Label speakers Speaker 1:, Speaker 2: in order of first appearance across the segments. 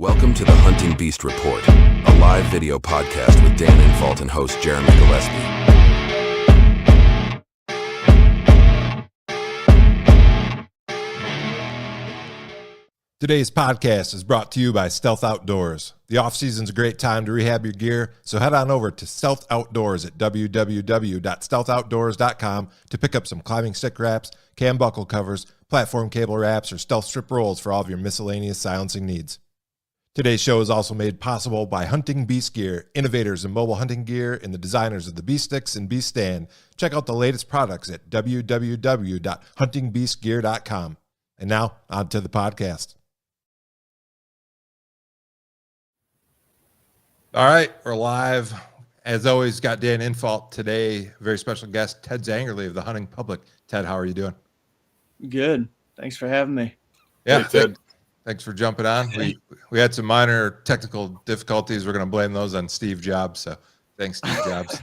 Speaker 1: Welcome to the Hunting Beast Report, a live video podcast with Dan Infalt and host Jeremy Gillespie.
Speaker 2: Today's podcast is brought to you by Stealth Outdoors. The off-season's a great time to rehab your gear, so head on over to Stealth Outdoors at www.stealthoutdoors.com to pick up some climbing stick wraps, cam buckle covers, platform cable wraps, or stealth strip rolls for all of your miscellaneous silencing needs. Today's show is also made possible by Hunting Beast Gear, innovators in mobile hunting gear and the designers of the Beast Sticks and Beast Stand. Check out the latest products at www.huntingbeastgear.com. And now, on to the podcast. All right, we're live. As always, got Dan Infalt today. Very special guest, Ted Zangerle of the Hunting Public. Ted, how are you doing?
Speaker 3: Good. Thanks for having me.
Speaker 2: Yeah,
Speaker 4: Hey, Ted.
Speaker 2: Thanks for jumping on. We had some minor technical difficulties. We're going to blame those on Steve Jobs. So thanks, Steve Jobs.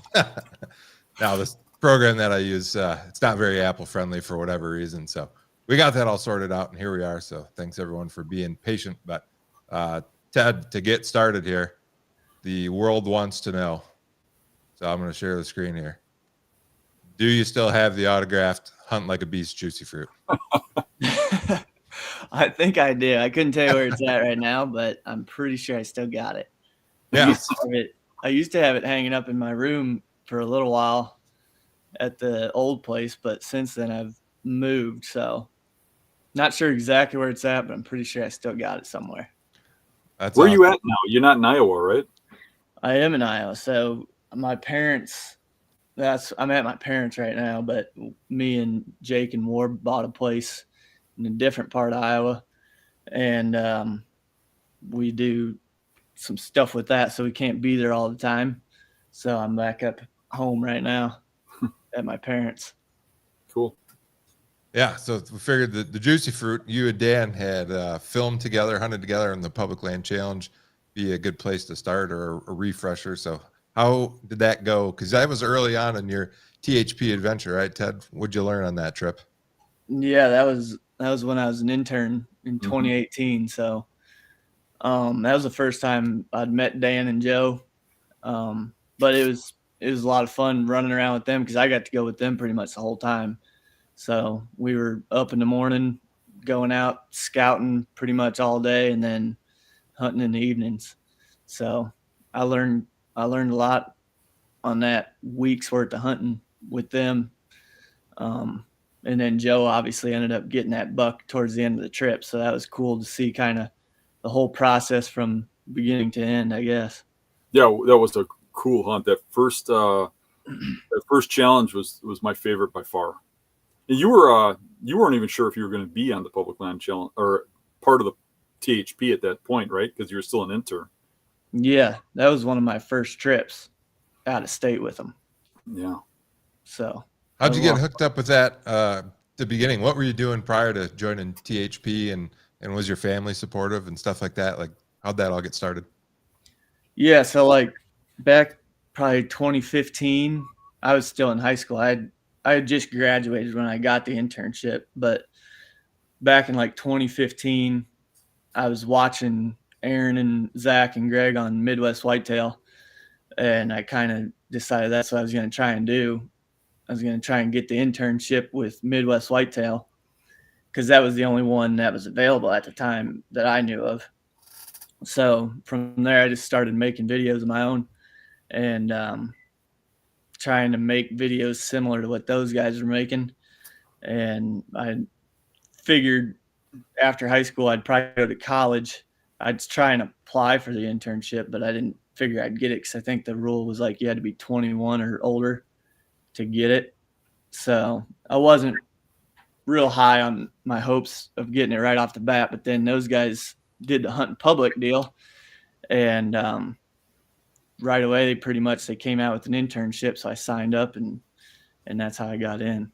Speaker 2: Now, this program that I use, it's not very Apple friendly for whatever reason. So we got that all sorted out, and here we are. So thanks, everyone, for being patient. But Ted, to get started here, the world wants to know. So I'm going to share the screen here. Do you still have the autographed Hunt Like a Beast Juicy Fruit?
Speaker 3: I think I do. I couldn't tell you where it's at right now, but I'm pretty sure I still got it.
Speaker 2: Yeah.
Speaker 3: I used to have it hanging up in my room for a little while at the old place, but since then I've moved, so not sure exactly where it's at, but I'm pretty sure I still got it somewhere.
Speaker 2: That's
Speaker 4: Where are you
Speaker 2: awesome.
Speaker 4: at now? You're not in Iowa, right?
Speaker 3: I am in Iowa, so my parents. I'm at my parents right now, but me and Jake and Ward bought a place in a different part of Iowa, and we do some stuff with that, so we can't be there all the time. So I'm back up home right now at my parents.
Speaker 4: Cool.
Speaker 2: Yeah, so we figured that the Juicy Fruit, you and Dan had filmed together, hunted together in the Public Land Challenge, be a good place to start or a refresher. So how did that go? Because that was early on in your THP adventure, right, Ted? What'd you learn on that trip?
Speaker 3: Yeah, that was when I was an intern in 2018. So that was the first time I'd met Dan and Joe. But it was a lot of fun running around with them because I got to go with them pretty much the whole time. So we were up in the morning, going out scouting pretty much all day, and then hunting in the evenings. So I learned a lot on that week's worth of hunting with them. And then Joe obviously ended up getting that buck towards the end of the trip. So that was cool to see kind of the whole process from beginning to end, I guess.
Speaker 4: Yeah, that was a cool hunt. That first challenge was my favorite by far. And you weren't even sure if you were going to be on the Public Land Challenge or part of the THP at that point, right? Because you were still an intern.
Speaker 3: Yeah, that was one of my first trips out of state with them.
Speaker 4: Yeah.
Speaker 3: So
Speaker 2: How'd you get hooked up with that the beginning? What were you doing prior to joining THP, and was your family supportive and stuff like that? Like, how'd that all get started?
Speaker 3: Yeah, so like back probably 2015, I was still in high school. I had just graduated when I got the internship, but back in like 2015, I was watching Aaron and Zach and Greg on Midwest Whitetail, and I kind of decided that's what I was going to try and do. I was going to try and get the internship with Midwest Whitetail because that was the only one that was available at the time that I knew of. So from there, I just started making videos of my own and trying to make videos similar to what those guys were making. And I figured after high school, I'd probably go to college. I'd try and apply for the internship, but I didn't figure I'd get it because I think the rule was like you had to be 21 or older to get it. So I wasn't real high on my hopes of getting it right off the bat, but then those guys did the Hunt Public deal, and right away they came out with an internship, so I signed up, and that's how I got in.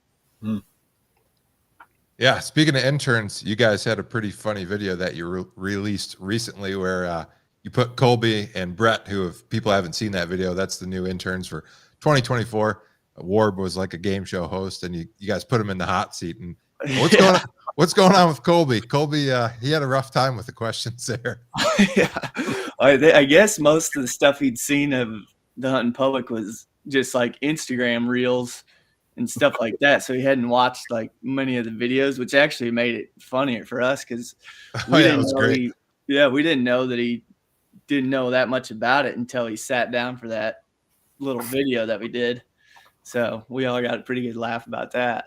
Speaker 2: Yeah, speaking of interns, you guys had a pretty funny video that you released recently where you put Colby and Brett, who, if people haven't seen that video, that's the new interns for 2024. Ward was like a game show host, and you guys put him in the hot seat. And What's going on with Colby? Colby, he had a rough time with the questions there.
Speaker 3: Yeah, I guess most of the stuff he'd seen of the hunting public was just like Instagram reels and stuff like that. So he hadn't watched like many of the videos, which actually made it funnier for us because we didn't know we didn't know that he didn't know that much about it until he sat down for that little video that we did. So we all got a pretty good laugh about that.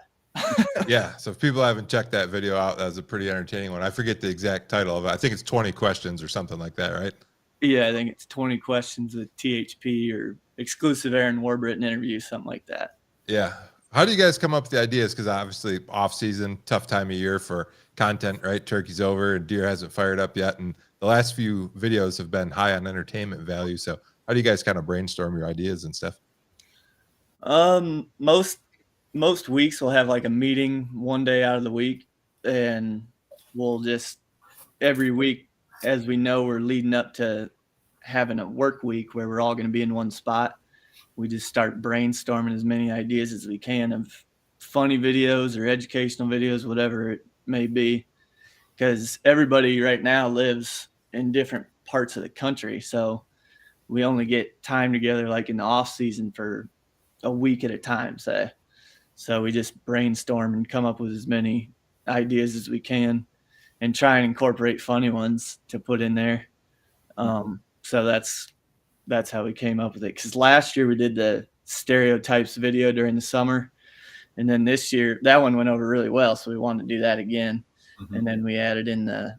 Speaker 2: Yeah. So if people haven't checked that video out, that was a pretty entertaining one. I forget the exact title of it. I think it's 20 questions or something like that, right?
Speaker 3: Yeah, I think it's 20 questions with THP or exclusive Aaron Warburton interview, something like that.
Speaker 2: Yeah. How do you guys come up with the ideas? Because obviously off season, tough time of year for content, right? Turkey's over and deer hasn't fired up yet. And the last few videos have been high on entertainment value. So how do you guys kind of brainstorm your ideas and stuff?
Speaker 3: Most weeks we'll have like a meeting one day out of the week, and we'll just every week, as we know we're leading up to having a work week where we're all going to be in one spot, we just start brainstorming as many ideas as we can of funny videos or educational videos, whatever it may be, because everybody right now lives in different parts of the country. So we only get time together like in the off season for a week at a time, say. So we just brainstorm and come up with as many ideas as we can and try and incorporate funny ones to put in there. So that's how we came up with it. Because last year we did the stereotypes video during the summer. And then this year, that one went over really well. So we wanted to do that again. Mm-hmm. And then we added in the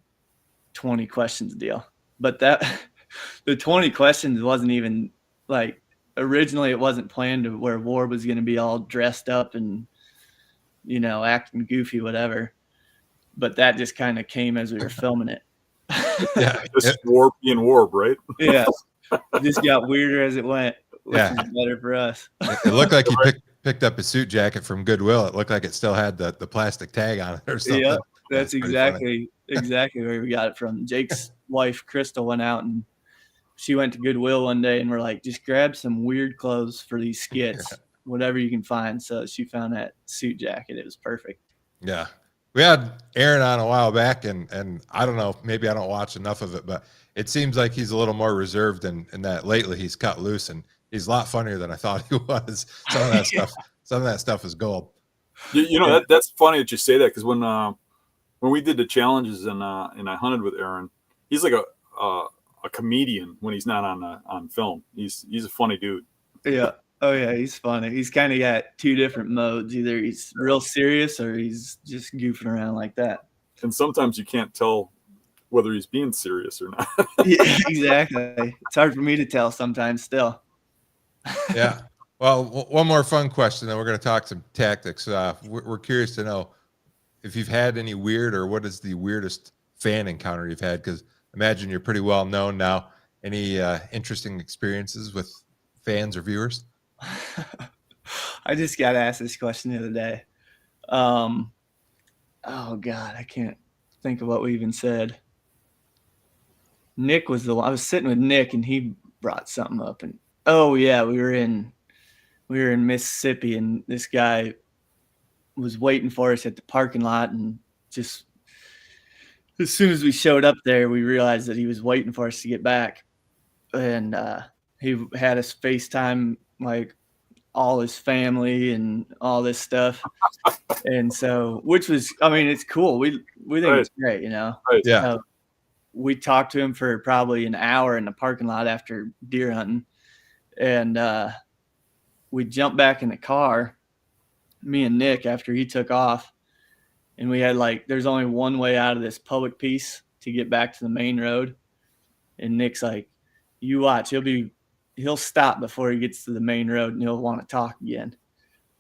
Speaker 3: 20 questions deal. But the 20 questions wasn't even like, originally it wasn't planned to where War was going to be all dressed up and, you know, acting goofy, whatever. But that just kind of came as we were filming it.
Speaker 4: Yeah, just War being Warp, right?
Speaker 3: Yeah, it just got weirder as it went, which is better for us.
Speaker 2: It looked like he picked up a suit jacket from Goodwill. It looked like it still had the plastic tag on it or something.
Speaker 3: Yeah, that's exactly where we got it from. Jake's wife, Crystal, went out and she went to Goodwill one day and we're like, just grab some weird clothes for these skits, whatever you can find. So she found that suit jacket. It was perfect.
Speaker 2: Yeah. We had Aaron on a while back and I don't know, maybe I don't watch enough of it, but it seems like he's a little more reserved and that lately he's cut loose and he's a lot funnier than I thought he was. Some of that stuff is gold.
Speaker 4: You know, that's funny that you say that, because when we did the challenges and I hunted with Aaron, he's like a comedian when he's not on film. He's a funny dude.
Speaker 3: Yeah. Oh yeah, he's funny. He's kind of got two different modes. Either he's real serious or he's just goofing around like that.
Speaker 4: And sometimes you can't tell whether he's being serious or not.
Speaker 3: Yeah, exactly. It's hard for me to tell sometimes still.
Speaker 2: Yeah. Well, one more fun question, then we're going to talk some tactics. We're curious to know if you've had any weird, or what is the weirdest fan encounter you've had? Because imagine you're pretty well known now. Any interesting experiences with fans or viewers?
Speaker 3: I just got asked this question the other day. Oh God, I can't think of what we even said. Nick was the one. I was sitting with Nick and he brought something up, and oh yeah, we were in Mississippi and this guy was waiting for us at the parking lot, and just as soon as we showed up there, we realized that he was waiting for us to get back, and he had us FaceTime like all his family and all this stuff. And so, which was, I mean, it's cool. We think it's great, you know?
Speaker 4: Right.
Speaker 2: Yeah.
Speaker 3: We talked to him for probably an hour in the parking lot after deer hunting. And we jumped back in the car, me and Nick, after he took off. And we had there's only one way out of this public piece to get back to the main road. And Nick's like, you watch, he'll stop before he gets to the main road and he'll want to talk again.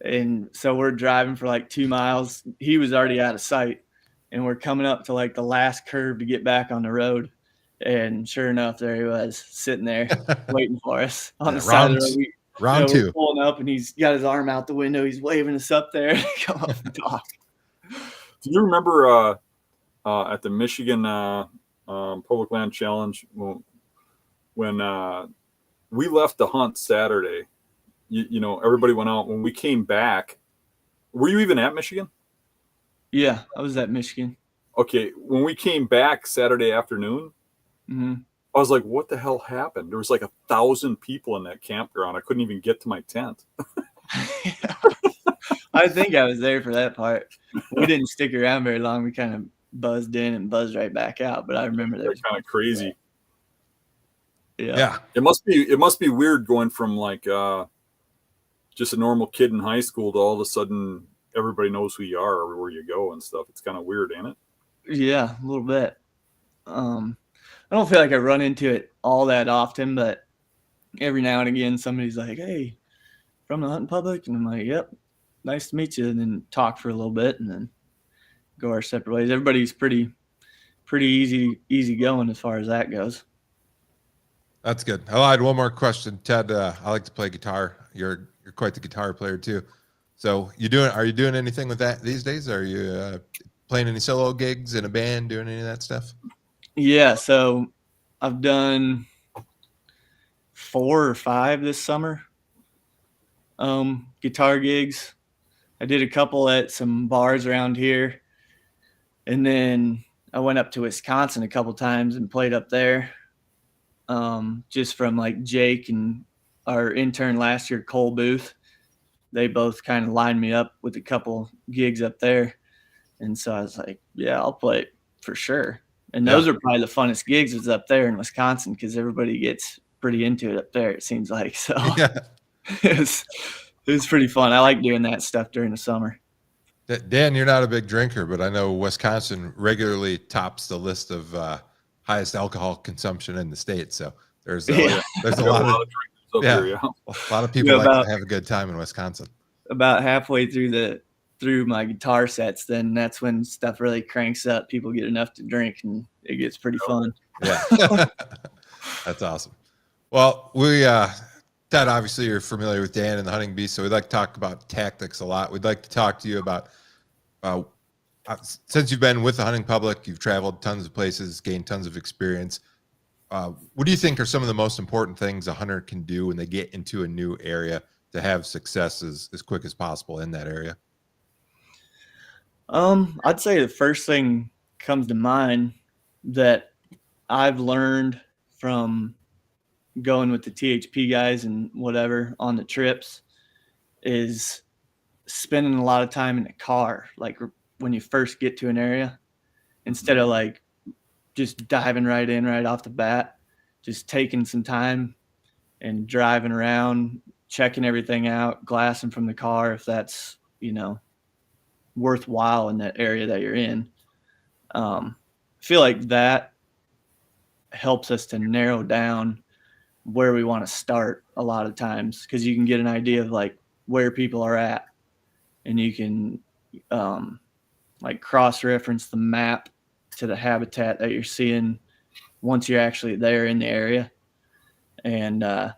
Speaker 3: And so we're driving for 2 miles. He was already out of sight, and we're coming up to the last curve to get back on the road. And sure enough, there he was sitting there waiting for us on the side of the road.
Speaker 2: Round two.
Speaker 3: We're pulling up and he's got his arm out the window. He's waving us up there to come up and talk.
Speaker 4: Do you remember at the Michigan Public Land Challenge when we left the hunt Saturday? You know, everybody went out. When we came back, were you even at Michigan?
Speaker 3: Yeah, I was at Michigan.
Speaker 4: Okay, when we came back Saturday afternoon,
Speaker 3: Mm-hmm.
Speaker 4: I was like, what the hell happened? There was like 1,000 people in that campground. I couldn't even get to my tent.
Speaker 3: I think I was there for that part. We didn't stick around very long. We kind of buzzed in and buzzed right back out. But I remember there was
Speaker 4: Kind of crazy.
Speaker 3: Yeah.
Speaker 4: It must be weird going from like just a normal kid in high school to all of a sudden everybody knows who you are or where you go and stuff. It's kind of weird, ain't it?
Speaker 3: Yeah, a little bit. I don't feel like I run into it all that often, but every now and again somebody's like, "Hey, from the hunting public," and I'm like, "Yep, nice to meet you," and then talk for a little bit and then go our separate ways. Everybody's pretty easy going as far as that goes.
Speaker 2: That's good. Oh, I had one more question, Ted. I like to play guitar. You're quite the guitar player too. So are you doing anything with that these days? Are you playing any solo gigs in a band, doing any of that stuff?
Speaker 3: Yeah, so I've done 4 or 5 this summer. Guitar gigs. I did a couple at some bars around here, and then I went up to Wisconsin a couple times and played up there. Just from like Jake and our intern last year, Cole Booth. They both kind of lined me up with a couple gigs up there. And so I was like, yeah, I'll play for sure. And those are probably the funnest gigs is up there in Wisconsin because everybody gets pretty into it up there, it seems like. So
Speaker 2: Yeah.
Speaker 3: it was pretty fun. I like doing that stuff during the summer.
Speaker 2: Dan, you're not a big drinker, but I know Wisconsin regularly tops the list of highest alcohol consumption in the state. So there's a lot of
Speaker 4: drinkers up here, yeah.
Speaker 2: A lot of people like to have a good time in Wisconsin.
Speaker 3: About halfway through my guitar sets, then that's when stuff really cranks up. People get enough to drink and it gets pretty fun.
Speaker 2: Yeah. That's awesome. Well, Ted, obviously you're familiar with Dan and the Hunting Beast, so we'd like to talk about tactics a lot. We'd like to talk to you about since you've been with the hunting public, you've traveled tons of places, gained tons of experience. What do you think are some of the most important things a hunter can do when they get into a new area to have success as quick as possible in that area?
Speaker 3: I'd say the first thing comes to mind that I've learned from going with the THP guys and whatever on the trips is spending a lot of time in the car. Like when you first get to an area, instead of like just diving right in right off the bat, just taking some time and driving around, checking everything out, glassing from the car if that's, worthwhile in that area that you're in. I feel like that helps us to narrow down where we want to start a lot of times because you can get an idea of like where people are at and you can like cross-reference the map to the habitat that you're seeing once you're actually there in the area. And I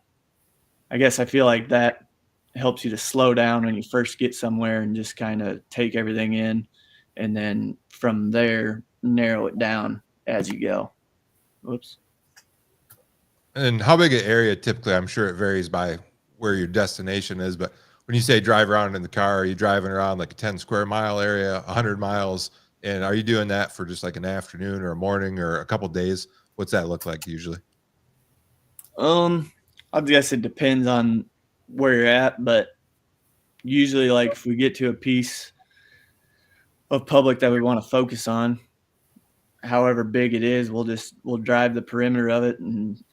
Speaker 3: guess I feel like that helps you to slow down when you first get somewhere and just kind of take everything in and then from there narrow it down as you go. Whoops.
Speaker 2: And how big an area typically? I'm sure it varies by where your destination is, but when you say drive around in the car, are you driving around like a 10 square mile area, 100 miles? And are you doing that for just like an afternoon or a morning or a couple days? What's that look like usually?
Speaker 3: I guess it depends on where you're at, but usually like if we get to a piece of public that we want to focus on, however big it is, we'll drive the perimeter of it and,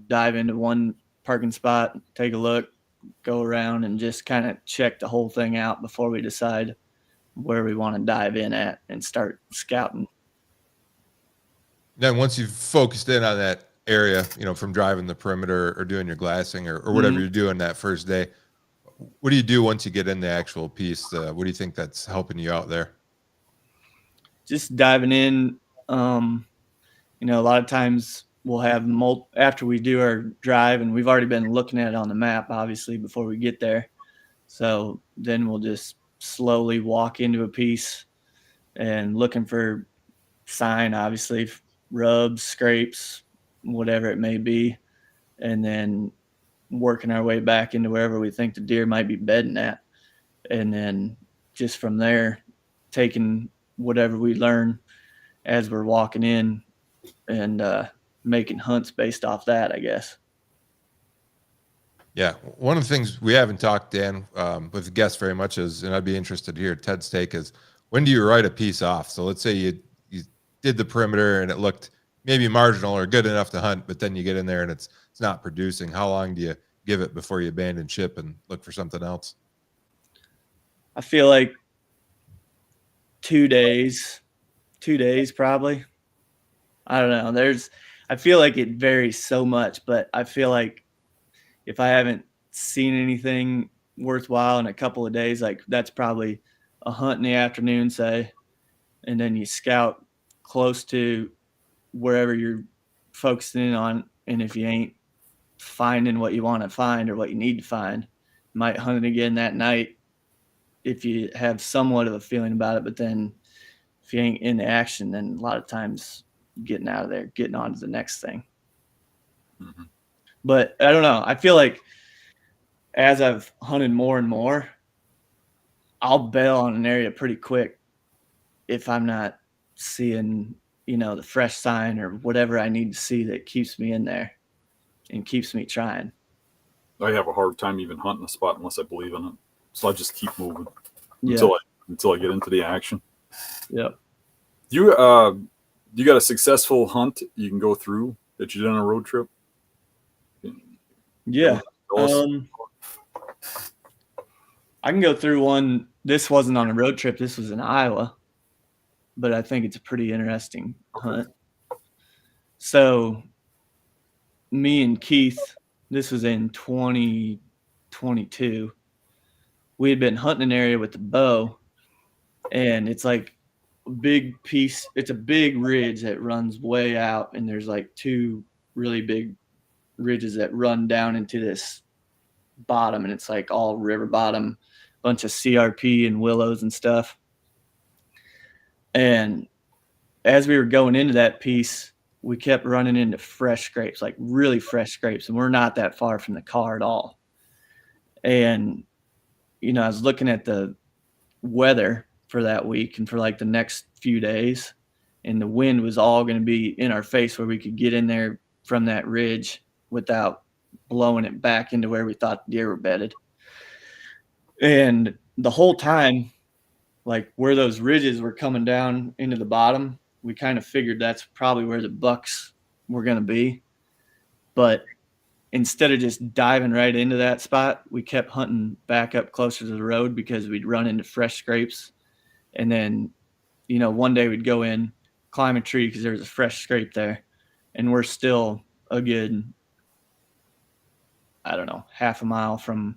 Speaker 3: dive into one parking spot, take a look, go around and just kind of check the whole thing out before we decide where we want to dive in at and start scouting.
Speaker 2: Then once you've focused in on that area, from driving the perimeter or doing your glassing or whatever you're doing that first day, what do you do once you get in the actual piece? What do you think that's helping you out there?
Speaker 3: Just diving in. A lot of times we'll have after we do our drive and we've already been looking at it on the map, obviously, before we get there. So then we'll just slowly walk into a piece and looking for sign, obviously, rubs, scrapes, whatever it may be, and then working our way back into wherever we think the deer might be bedding at. And then just from there, taking whatever we learn as we're walking in and making hunts based off that, I guess.
Speaker 2: Yeah. One of the things we haven't talked, Dan, with guests very much is, and I'd be interested to hear Ted's take, is when do you write a piece off? So let's say you did the perimeter and it looked maybe marginal or good enough to hunt, but then you get in there and it's not producing. How long do you give it before you abandon ship and look for something else?
Speaker 3: I feel like 2 days probably. I don't know. I feel like it varies so much, but I feel like if I haven't seen anything worthwhile in a couple of days, like that's probably a hunt in the afternoon, say, and then you scout close to wherever you're focusing in on. And if you ain't finding what you want to find or what you need to find, you might hunt it again that night if you have somewhat of a feeling about it. But then if you ain't in the action, then a lot of times getting out of there, getting on to the next thing.
Speaker 4: Mm-hmm.
Speaker 3: But I don't know. I feel like as I've hunted more and more, I'll bail on an area pretty quick if I'm not seeing, the fresh sign or whatever I need to see that keeps me in there and keeps me trying.
Speaker 4: I have a hard time even hunting a spot unless I believe in it. So I just keep moving until I get into the action.
Speaker 3: Yep.
Speaker 4: You got a successful hunt you can go through that you did on a road trip?
Speaker 3: Yeah. I can go through one. This wasn't on a road trip. This was in Iowa, but I think it's a pretty interesting hunt. So me and Keith, this was in 2022. We had been hunting an area with the bow, and it's like a big piece. It's a big ridge that runs way out, and there's like 2 really big ridges that run down into this bottom, and it's like all river bottom, bunch of CRP and willows and stuff. And as we were going into that piece, we kept running into fresh scrapes, like really fresh scrapes, and we're not that far from the car at all. And I was looking at the weather for that week and for like the next few days, and the wind was all going to be in our face where we could get in there from that ridge without blowing it back into where we thought the deer were bedded. And the whole time, like where those ridges were coming down into the bottom, we kind of figured that's probably where the bucks were going to be. But instead of just diving right into that spot, we kept hunting back up closer to the road because we'd run into fresh scrapes. And then, one day we'd go in, climb a tree because there was a fresh scrape there. And we're still a good, I don't know, half a mile from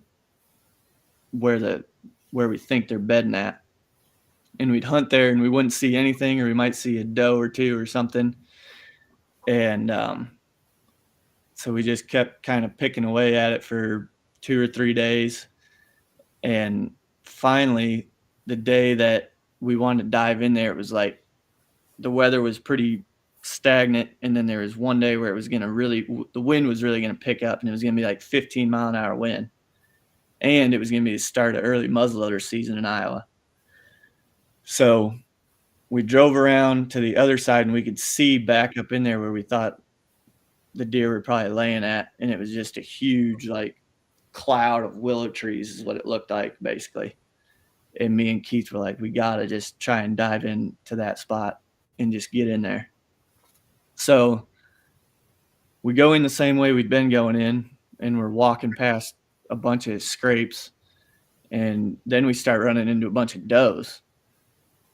Speaker 3: where we think they're bedding at. And we'd hunt there and we wouldn't see anything, or we might see a doe or 2 or something. And so we just kept kind of picking away at it for 2 or 3 days. And finally, the day that we wanted to dive in there, it was like the weather was pretty stagnant. And then there was one day where it was going to the wind was really going to pick up, and it was going to be like 15-mile-an-hour wind. And it was going to be the start of early muzzleloader season in Iowa. So we drove around to the other side, and we could see back up in there where we thought the deer were probably laying at. And it was just a huge, like, cloud of willow trees is what it looked like, basically. And me and Keith were like, we got to just try and dive into that spot and just get in there. So we go in the same way we'd been going in, and we're walking past a bunch of scrapes. And then we start running into a bunch of does.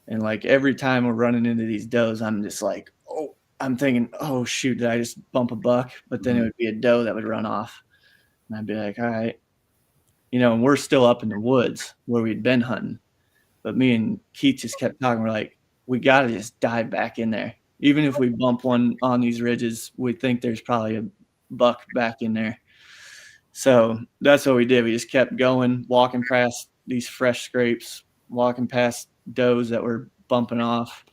Speaker 3: And like every time we're running into these does, I'm just like, I'm thinking, oh shoot, did I just bump a buck? But then it would be a doe that would run off. And I'd be like, all right. And we're still up in the woods where we'd been hunting. But me and Keith just kept talking. We're like, we got to just dive back in there. Even if we bump one on these ridges, we think there's probably a buck back in there. So that's what we did. We just kept going, walking past these fresh scrapes, walking past does that were bumping off.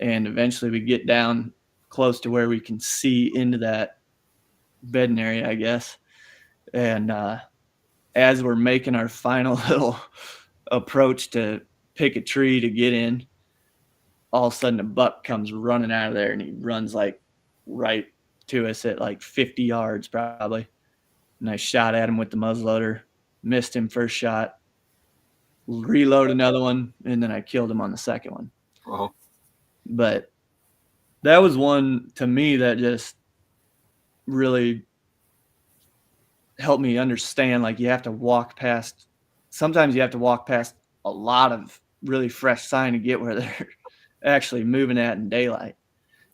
Speaker 3: And eventually we get down close to where we can see into that bedding area, I guess. And as we're making our final little approach to pick a tree to get in, all of a sudden a buck comes running out of there, and he runs like right to us at like 50 yards probably. And I shot at him with the muzzleloader, missed him first shot, reload another one, and then I killed him on the second one.
Speaker 4: Uh-huh.
Speaker 3: But that was one to me that just really helped me understand, like, you have to walk past, sometimes you have to walk past a lot of really fresh sign to get where they're actually moving at in daylight.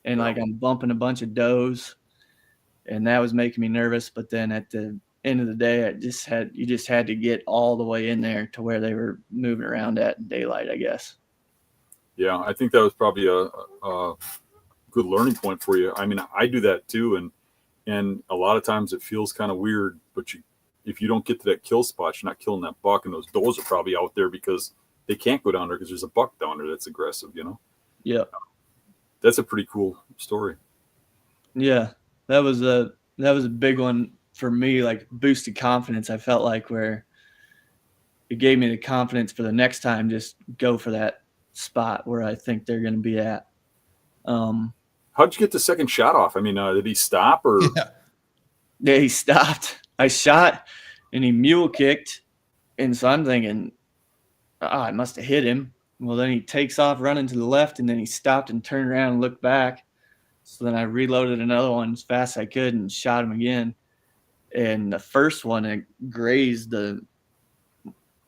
Speaker 3: And like, I'm bumping a bunch of does, and that was making me nervous. But then at the end of the day, you just had to get all the way in there to where they were moving around at in daylight, I guess.
Speaker 4: Yeah, I think that was probably a good learning point for you. I mean, I do that too, and a lot of times it feels kind of weird, but if you don't get to that kill spot, you're not killing that buck, and those does are probably out there because they can't go down there because there's a buck down there that's aggressive, you know?
Speaker 3: Yeah.
Speaker 4: That's a pretty cool story.
Speaker 3: Yeah, that was a big one for me, like boosted confidence. I felt like where it gave me the confidence for the next time, just go for that spot where I think they're going to be at.
Speaker 4: How'd you get the second shot off? I mean, did he stop or?
Speaker 3: Yeah, he stopped. I shot and he mule kicked. And so I'm thinking, I must have hit him. Well, then he takes off running to the left, and then he stopped and turned around and looked back. So then I reloaded another one as fast as I could and shot him again. And the first one, it grazed the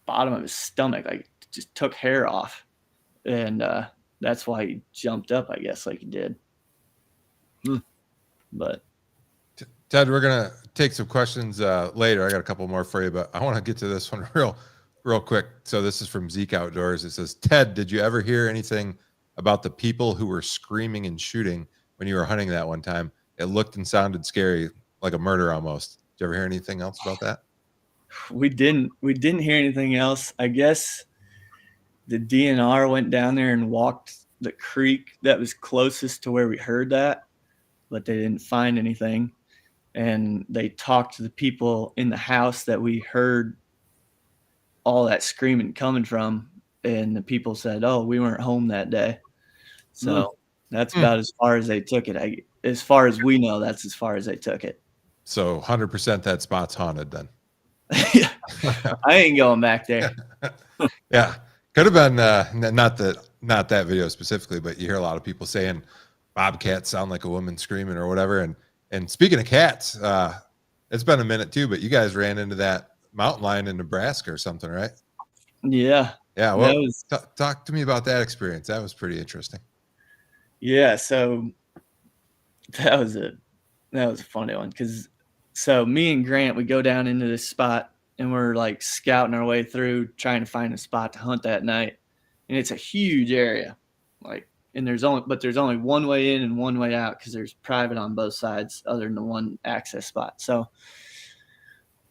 Speaker 3: bottom of his stomach, like just took hair off. And that's why he jumped up, I guess, like he did. But
Speaker 2: Ted, we're going to take some questions later. I got a couple more for you, but I want to get to this one real quick. So this is from Zeke Outdoors. It says, Ted, did you ever hear anything about the people who were screaming and shooting when you were hunting that one time? It looked and sounded scary, like a murder almost. Did you ever hear anything else about that?
Speaker 3: We didn't hear anything else. I guess the DNR went down there and walked the creek that was closest to where we heard that, but they didn't find anything. And they talked to the people in the house that we heard all that screaming coming from, and the people said, "Oh, we weren't home that day." So that's about as far as they took it. As far as we know, that's as far as they took it.
Speaker 2: So 100% that spot's haunted then.
Speaker 3: Yeah, I ain't going back there.
Speaker 2: Yeah, could have been not that video specifically, but you hear a lot of people saying bobcats sound like a woman screaming or whatever. And speaking of cats, it's been a minute too, but you guys ran into that mountain lion in Nebraska or something, right?
Speaker 3: Yeah.
Speaker 2: Well, talk to me about that experience. That was pretty interesting.
Speaker 3: Yeah, so that was a funny one, because so me and Grant, we go down into this spot and we're like scouting our way through trying to find a spot to hunt that night, and it's a huge area, like, and there's only one way in and one way out because there's private on both sides other than the one access spot. So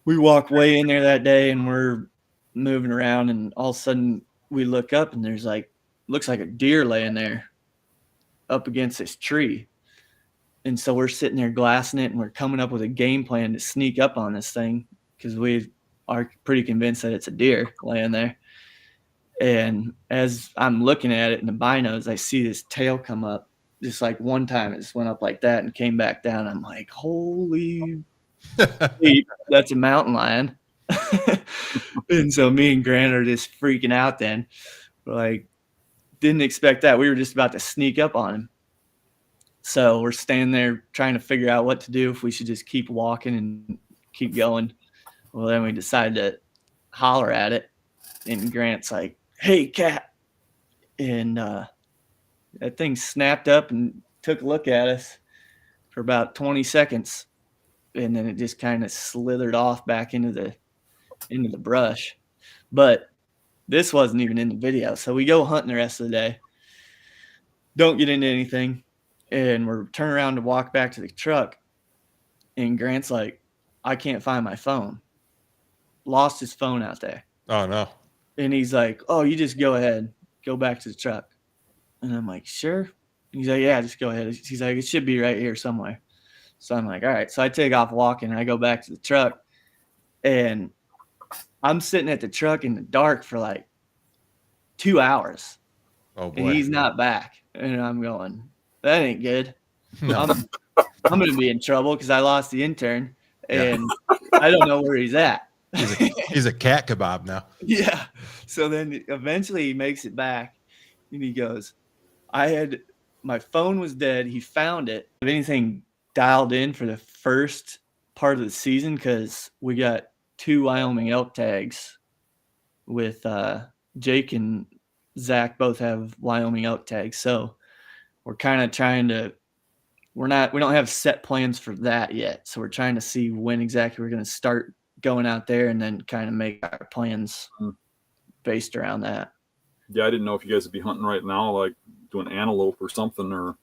Speaker 3: we walk way in there that day and we're moving around, and all of a sudden we look up and there's looks like a deer laying there up against this tree. And so we're sitting there glassing it, and we're coming up with a game plan to sneak up on this thing because we are pretty convinced that it's a deer laying there. And as I'm looking at it in the binos, I see this tail come up just like one time. It just went up like that and came back down. I'm like, holy that's a mountain lion. And so me and Grant are just freaking out then. We're like, didn't expect that. We were just about to sneak up on him. So we're standing there trying to figure out what to do, if we should just keep walking and keep going. Well, then we decided to holler at it. And Grant's like, "Hey, cat." And that thing snapped up and took a look at us for about 20 seconds. And then it just kind of slithered off back into the brush. But this wasn't even in the video. So we go hunting the rest of the day. Don't get into anything. And we're turning around to walk back to the truck. And Grant's like, "I can't find my phone." Lost his phone out there.
Speaker 2: Oh, no.
Speaker 3: And he's like, "Oh, you just go ahead. Go back to the truck." And I'm like, "Sure?" And he's like, "Yeah, just go ahead." He's like, "It should be right here somewhere." So I'm like, all right. So I take off walking and I go back to the truck. And I'm sitting at the truck in the dark for like 2 hours.
Speaker 2: Oh
Speaker 3: and
Speaker 2: boy.
Speaker 3: he's not back. And I'm going, that ain't good.
Speaker 2: No.
Speaker 3: I'm going to be in trouble because I lost the intern,
Speaker 2: Yeah.
Speaker 3: and I don't know where he's at.
Speaker 2: He's a cat kebab now.
Speaker 3: Yeah. So then eventually he makes it back, and he goes, my phone was dead. He found it. Have anything dialed in for the first part of the season? Because we got 2 Wyoming elk tags with Jake and Zach both have Wyoming elk tags. So we're kind of trying to, we don't have set plans for that yet. So we're trying to see when exactly we're going to start going out there and then kind of make our plans based around that.
Speaker 4: Yeah, I didn't know if you guys would be hunting right now, like doing antelope or something, or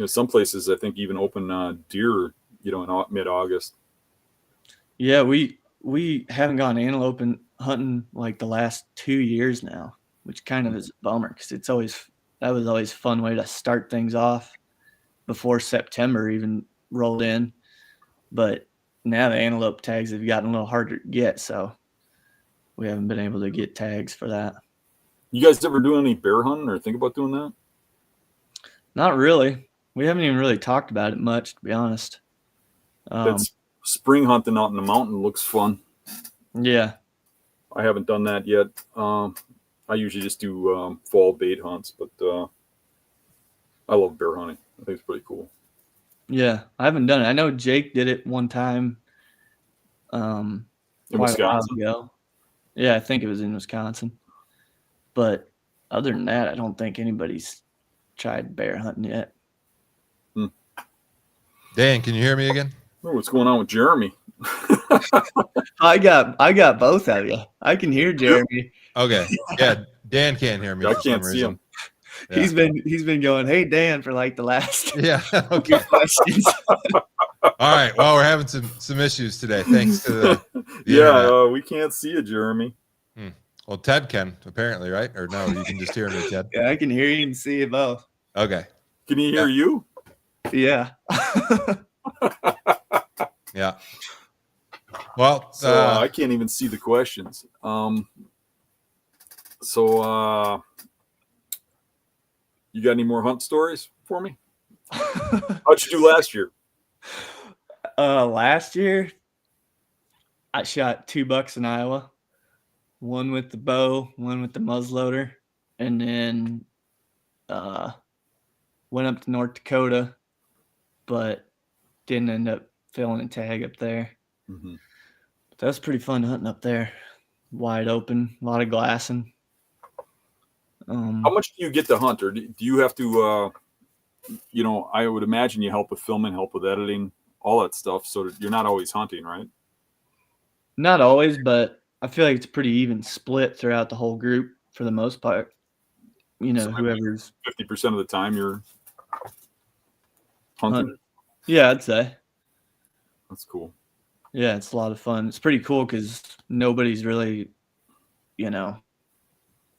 Speaker 4: some places I think even open deer, in mid-August.
Speaker 3: Yeah, we haven't gone antelope and hunting like the last 2 years now, which kind of is a bummer because that was always a fun way to start things off before September even rolled in. But now the antelope tags have gotten a little harder to get, so we haven't been able to get tags for that.
Speaker 4: You guys ever do any bear hunting or think about doing that?
Speaker 3: Not really. We haven't even really talked about it much, to be honest.
Speaker 4: That's spring hunting out in the mountain looks fun.
Speaker 3: Yeah.
Speaker 4: I haven't done that yet. I usually just do fall bait hunts, but I love bear hunting. I think it's pretty cool.
Speaker 3: Yeah, I haven't done it. I know Jake did it one time
Speaker 4: In
Speaker 3: quite a while
Speaker 4: Wisconsin?
Speaker 3: ago. Yeah, I think it was in Wisconsin. But other than that, I don't think anybody's tried bear hunting yet.
Speaker 2: Dan, can you hear me again?
Speaker 4: Oh, what's going on with Jeremy?
Speaker 3: I got both of you. I can hear Jeremy.
Speaker 2: Okay. Yeah, Dan can't hear me.
Speaker 4: I
Speaker 2: for some
Speaker 4: can't see
Speaker 2: reason.
Speaker 4: him.
Speaker 2: Yeah.
Speaker 3: He's been going, "Hey Dan," for like the last
Speaker 2: Yeah.
Speaker 3: few
Speaker 2: Okay.
Speaker 3: questions.
Speaker 2: All right. Well, we're having some issues today. Thanks to the internet.
Speaker 4: We can't see you, Jeremy.
Speaker 2: Well, Ted can apparently, right? Or no, you can just hear me, Ted.
Speaker 3: Yeah, I can hear you and see you both.
Speaker 2: Okay.
Speaker 4: Can he hear you?
Speaker 3: Yeah.
Speaker 2: Yeah. Well,
Speaker 4: So I can't even see the questions. You got any more hunt stories for me? How'd you do last year?
Speaker 3: Last year, I shot 2 bucks in Iowa, one with the bow, one with the muzzleloader, and then went up to North Dakota, but didn't end up filling a tag up there.
Speaker 4: Mm-hmm.
Speaker 3: But that was pretty fun hunting up there, wide open, a lot of glassing.
Speaker 4: How much do you get to hunt, or do you have to? I would imagine you help with filming, help with editing, all that stuff. So you're not always hunting, right?
Speaker 3: Not always, but I feel like it's a pretty even split throughout the whole group for the most part.
Speaker 4: So
Speaker 3: Whoever's
Speaker 4: 50% of the time you're hunting.
Speaker 3: Yeah, I'd say.
Speaker 4: That's cool.
Speaker 3: Yeah, it's a lot of fun. It's pretty cool because nobody's really,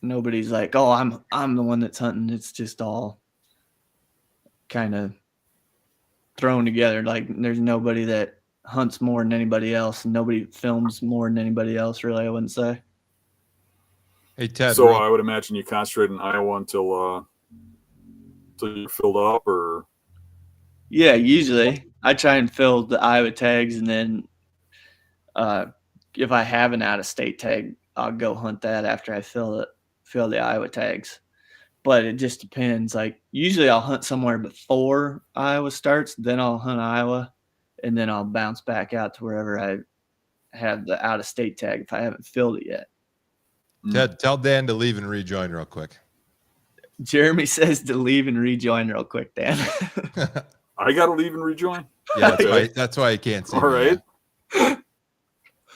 Speaker 3: nobody's like, oh, I'm the one that's hunting. It's just all kind of thrown together. Like there's nobody that hunts more than anybody else, and nobody films more than anybody else. Really, I wouldn't say.
Speaker 2: hey, Ted.
Speaker 4: So I would imagine you concentrate in Iowa until you're filled up, or
Speaker 3: Yeah, usually I try and fill the Iowa tags, and then if I have an out-of-state tag, I'll go hunt that after I fill the Iowa tags. But it just depends. Like usually I'll hunt somewhere before Iowa starts, then I'll hunt Iowa, and then I'll bounce back out to wherever I have the out-of-state tag if I haven't filled it yet.
Speaker 2: Ted, tell Dan to leave and rejoin real quick.
Speaker 3: Jeremy says to leave and rejoin real quick, Dan.
Speaker 4: I got to leave and rejoin.
Speaker 2: Yeah, that's why you can't see.
Speaker 4: All right.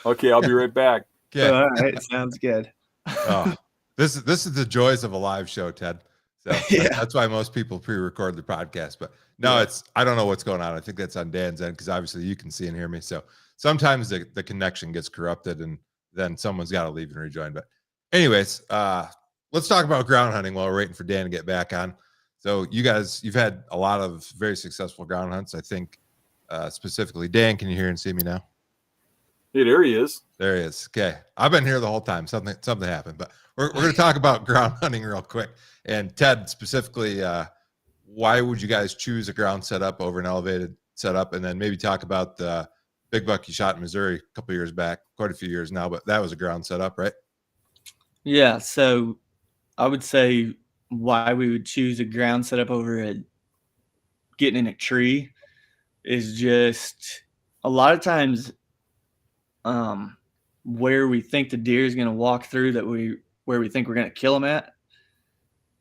Speaker 4: Okay, I'll be right back.
Speaker 2: Okay.
Speaker 3: All right, sounds good.
Speaker 2: Oh, this is the joys of a live show, Ted. So that's why most people pre-record the podcast. But no, I don't know what's going on. I think that's on Dan's end because obviously you can see and hear me. So sometimes the connection gets corrupted and then someone's got to leave and rejoin. But anyways, let's talk about ground hunting while we're waiting for Dan to get back on. So you guys, you've had a lot of very successful ground hunts. I think specifically, Dan, can you hear and see me now?
Speaker 4: Hey, there he is.
Speaker 2: There he is. Okay. I've been here the whole time. Something happened, but we're going to talk about ground hunting real quick. And Ted, specifically, why would you guys choose a ground setup over an elevated setup? And then maybe talk about the big buck you shot in Missouri a couple years back, quite a few years now, but that was a ground setup, right?
Speaker 3: Yeah. So I would say why we would choose a ground setup over getting in a tree is just a lot of times where we think the deer is going to walk through where we think we're going to kill him at,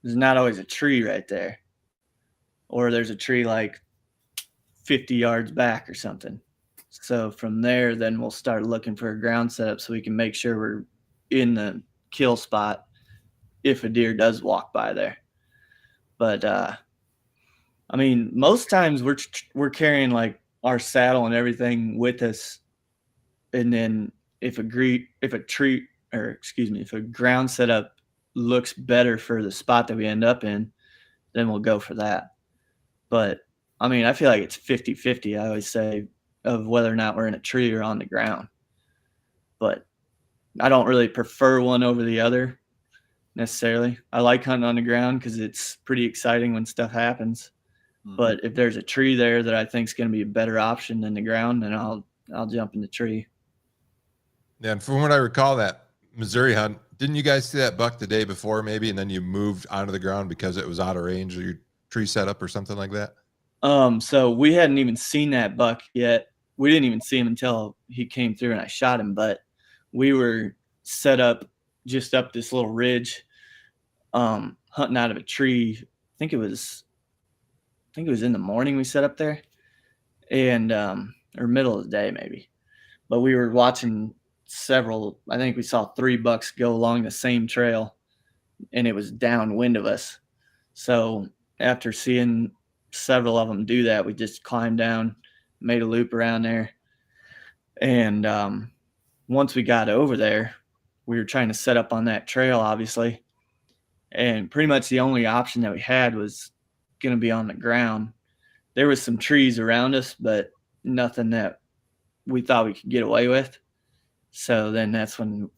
Speaker 3: there's not always a tree right there, or there's a tree like 50 yards back or something. So from there, then we'll start looking for a ground setup so we can make sure we're in the kill spot if a deer does walk by there. But I mean, most times we're carrying like our saddle and everything with us, and then if a ground setup looks better for the spot that we end up in, then we'll go for that. But I mean, I feel like it's 50-50, I always say, of whether or not we're in a tree or on the ground. But I don't really prefer one over the other necessarily. I like hunting on the ground because it's pretty exciting when stuff happens. But if there's a tree there that I think is going to be a better option than the ground, then I'll jump in the tree.
Speaker 2: Yeah, and from what I recall, that Missouri hunt, didn't you guys see that buck the day before maybe, and then you moved onto the ground because it was out of range of your tree setup or something like that?
Speaker 3: So we hadn't even seen that buck yet. We didn't even see him until he came through and I shot him. But we were set up just up this little ridge, hunting out of a tree. I think it was in the morning we set up there, and or middle of the day maybe. But we were watching several. I think we saw 3 bucks go along the same trail, and it was downwind of us. So after seeing several of them do that, we just climbed down, made a loop around there, and once we got over there, we were trying to set up on that trail, obviously, and pretty much the only option that we had was going to be on the ground. There was some trees around us, but nothing that we thought we could get away with. So then that's when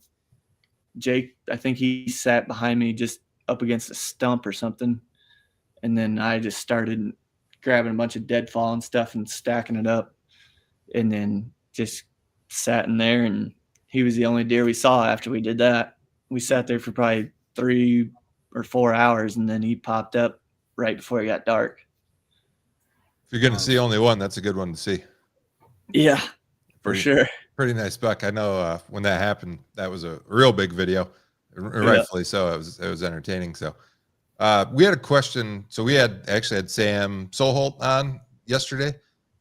Speaker 3: Jake, I think he sat behind me just up against a stump or something. And then I just started grabbing a bunch of deadfall and stuff and stacking it up, and then just sat in there. And he was the only deer we saw after we did that. We sat there for probably 3 or 4 hours, and then he popped up right before it got dark.
Speaker 2: If you're going to see only one, that's a good one to see.
Speaker 3: Yeah, for sure.
Speaker 2: Pretty nice buck. I know when that happened, that was a real big video, rightfully so. It was entertaining. So we had a question. So we actually had Sam Solholt on yesterday,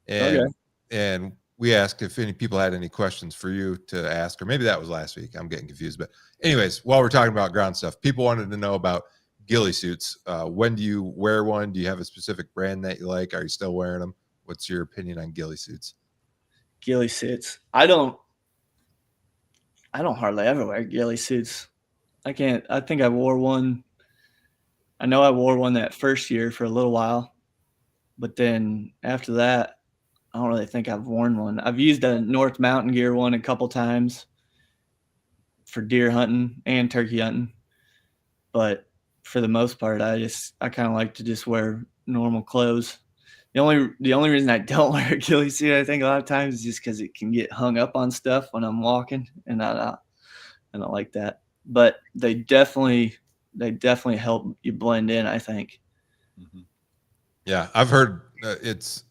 Speaker 2: and we asked if any people had any questions for you to ask, or maybe that was last week. I'm getting confused. But anyways, while we're talking about ground stuff, people wanted to know about ghillie suits. When do you wear one? Do you have a specific brand that you like? Are you still wearing them? What's your opinion on ghillie suits?
Speaker 3: Ghillie suits. I don't hardly ever wear ghillie suits. I think I wore one. I know I wore one that first year for a little while, but then after that, I don't really think I've worn one. I've used a North Mountain Gear one a couple times for deer hunting and turkey hunting, but for the most part, I kind of like to just wear normal clothes. The only reason I don't wear a ghillie suit, I think, a lot of times is just because it can get hung up on stuff when I'm walking, and I don't like that. But they definitely help you blend in, I think.
Speaker 2: Mm-hmm. Yeah, I've heard it's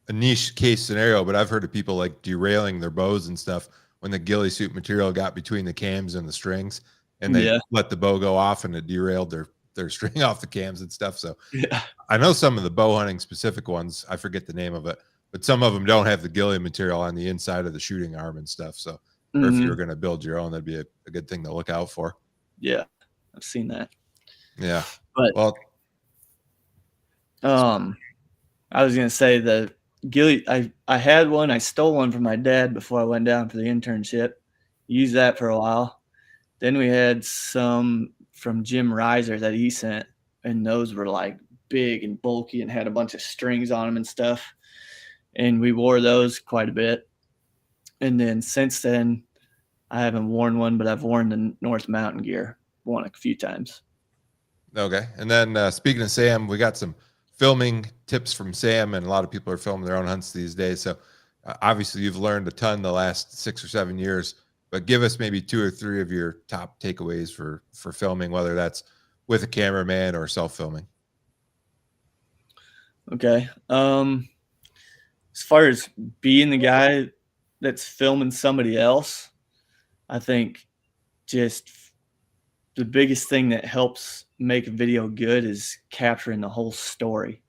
Speaker 2: a niche case scenario, but I've heard of people like derailing their bows and stuff when the ghillie suit material got between the cams and the strings, and they let the bow go off, and it derailed their string off the cams and stuff. So yeah. I know some of the bow hunting specific ones, I forget the name of it, but some of them don't have the ghillie material on the inside of the shooting arm and stuff. So or if you were going to build your own, that'd be a good thing to look out for.
Speaker 3: Yeah, I've seen that.
Speaker 2: Yeah.
Speaker 3: But I was going to say the ghillie, I had one. I stole one from my dad before I went down for the internship. Used that for a while. Then we had some from Jim Reiser that he sent, and those were like big and bulky and had a bunch of strings on them and stuff. And we wore those quite a bit. And then since then, I haven't worn one, but I've worn the North Mountain gear one a few times.
Speaker 2: Okay. And then speaking of Sam, we got some filming tips from Sam, and a lot of people are filming their own hunts these days. So obviously you've learned a ton the last 6 or 7 years, but give us maybe 2 or 3 of your top takeaways for filming, whether that's with a cameraman or self-filming.
Speaker 3: Okay. As far as being the guy that's filming somebody else, I think just the biggest thing that helps make a video good is capturing the whole story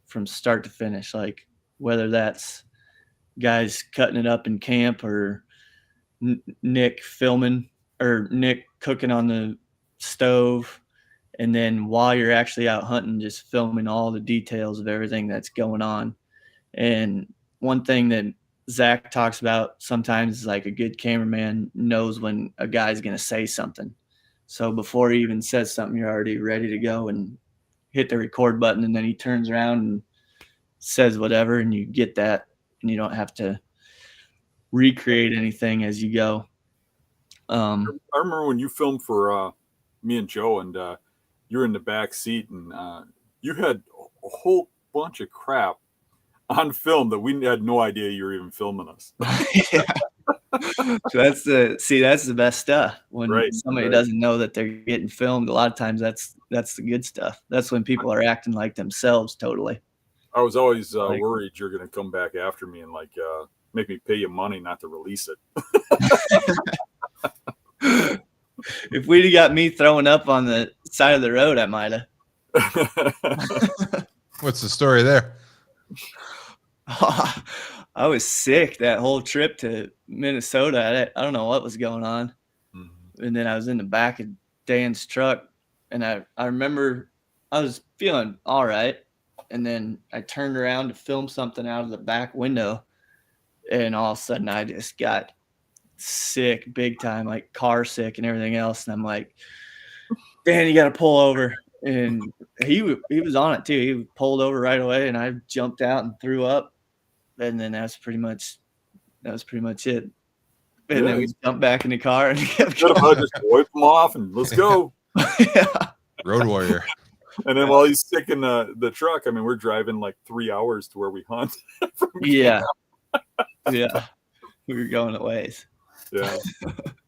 Speaker 3: from start to finish. Like whether that's guys cutting it up in camp or Nick filming or Nick cooking on the stove. And then while you're actually out hunting, just filming all the details of everything that's going on. And one thing that Zach talks about sometimes is like a good cameraman knows when a guy's going to say something. So before he even says something, you're already ready to go and hit the record button. And then he turns around and says whatever, and you get that, and you don't have to recreate anything as you go.
Speaker 4: I remember when you filmed for me and Joe, and you're in the back seat, and you had a whole bunch of crap on film that we had no idea you were even filming us.
Speaker 3: Yeah. So that's the best stuff when somebody doesn't know that they're getting filmed. A lot of times that's the good stuff. That's when people are acting like themselves totally.
Speaker 4: I was always worried you're going to come back after me and like make me pay you money not to release it.
Speaker 3: If we'd have got me throwing up on the side of the road, I might have.
Speaker 2: What's the story there?
Speaker 3: I was sick that whole trip to Minnesota. I don't know what was going on. Mm-hmm. And then I was in the back of Dan's truck, and I remember I was feeling all right. And then I turned around to film something out of the back window, and all of a sudden I just got sick big time, like car sick and everything else. And I'm like, Dan, you got to pull over. And he was on it too. He pulled over right away, and I jumped out and threw up. And then that was pretty much it. And then we jumped back in the car and kept going.
Speaker 4: Just wipe them off and let's go.
Speaker 3: Yeah.
Speaker 2: Road warrior.
Speaker 4: And then while he's sick in the truck, I mean, we're driving like 3 hours to where we hunt.
Speaker 3: Yeah. Yeah. We were going a ways.
Speaker 4: Yeah.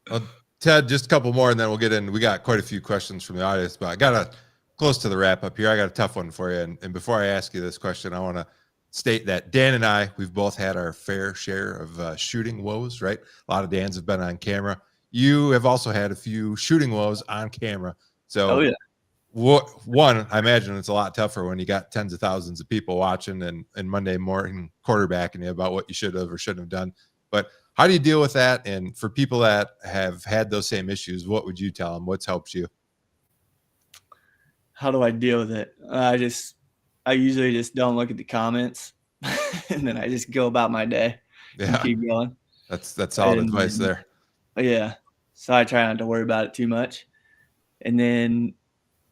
Speaker 2: Well, Ted, just a couple more and then we'll get in. We got quite a few questions from the audience, but I got close to the wrap up here. I got a tough one for you. And before I ask you this question, I want to state that Dan and I, we've both had our fair share of shooting woes, right? A lot of Dan's have been on camera. You have also had a few shooting woes on camera. So one, I imagine it's a lot tougher when you got tens of thousands of people watching and Monday morning quarterbacking you about what you should have or shouldn't have done. But how do you deal with that? And for people that have had those same issues, what would you tell them? What's helped you?
Speaker 3: How do I deal with it? I usually just don't look at the comments, and then I just go about my day and keep going.
Speaker 2: That's solid advice there.
Speaker 3: Yeah. So I try not to worry about it too much. And then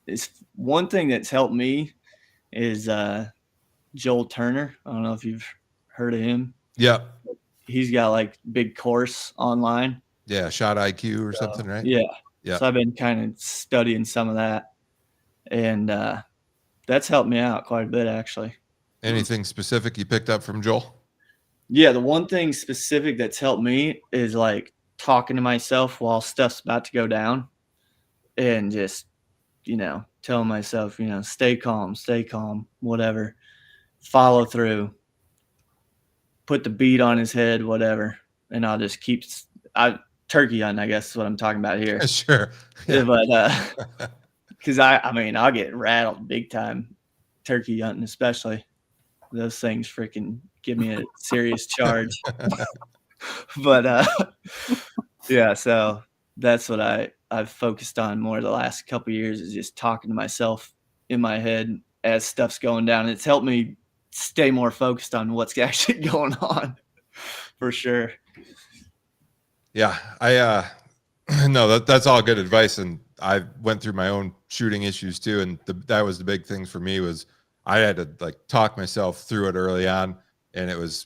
Speaker 3: it's one thing that's helped me is Joel Turner. I don't know if you've heard of him.
Speaker 2: Yeah.
Speaker 3: He's got like big course online.
Speaker 2: Yeah. Shot IQ or something, right?
Speaker 3: Yeah.
Speaker 2: Yeah.
Speaker 3: So I've been kind of studying some of that, and that's helped me out quite a bit, actually.
Speaker 2: Anything specific you picked up from Joel?
Speaker 3: Yeah, the one thing specific that's helped me is like talking to myself while stuff's about to go down, and just, telling myself, stay calm, whatever, follow through, put the beat on his head, whatever. And I'll just keep turkey hunting, I guess is what I'm talking about here.
Speaker 2: Sure.
Speaker 3: Yeah. But because I'll get rattled big time turkey hunting, especially. Those things freaking give me a serious charge. But yeah, so that's what I've focused on more the last couple of years, is just talking to myself in my head as stuff's going down. It's helped me stay more focused on what's actually going on, for sure.
Speaker 2: Yeah, no, that's all good advice, and I went through my own shooting issues too, and that was the big thing for me was I had to like talk myself through it early on, and it was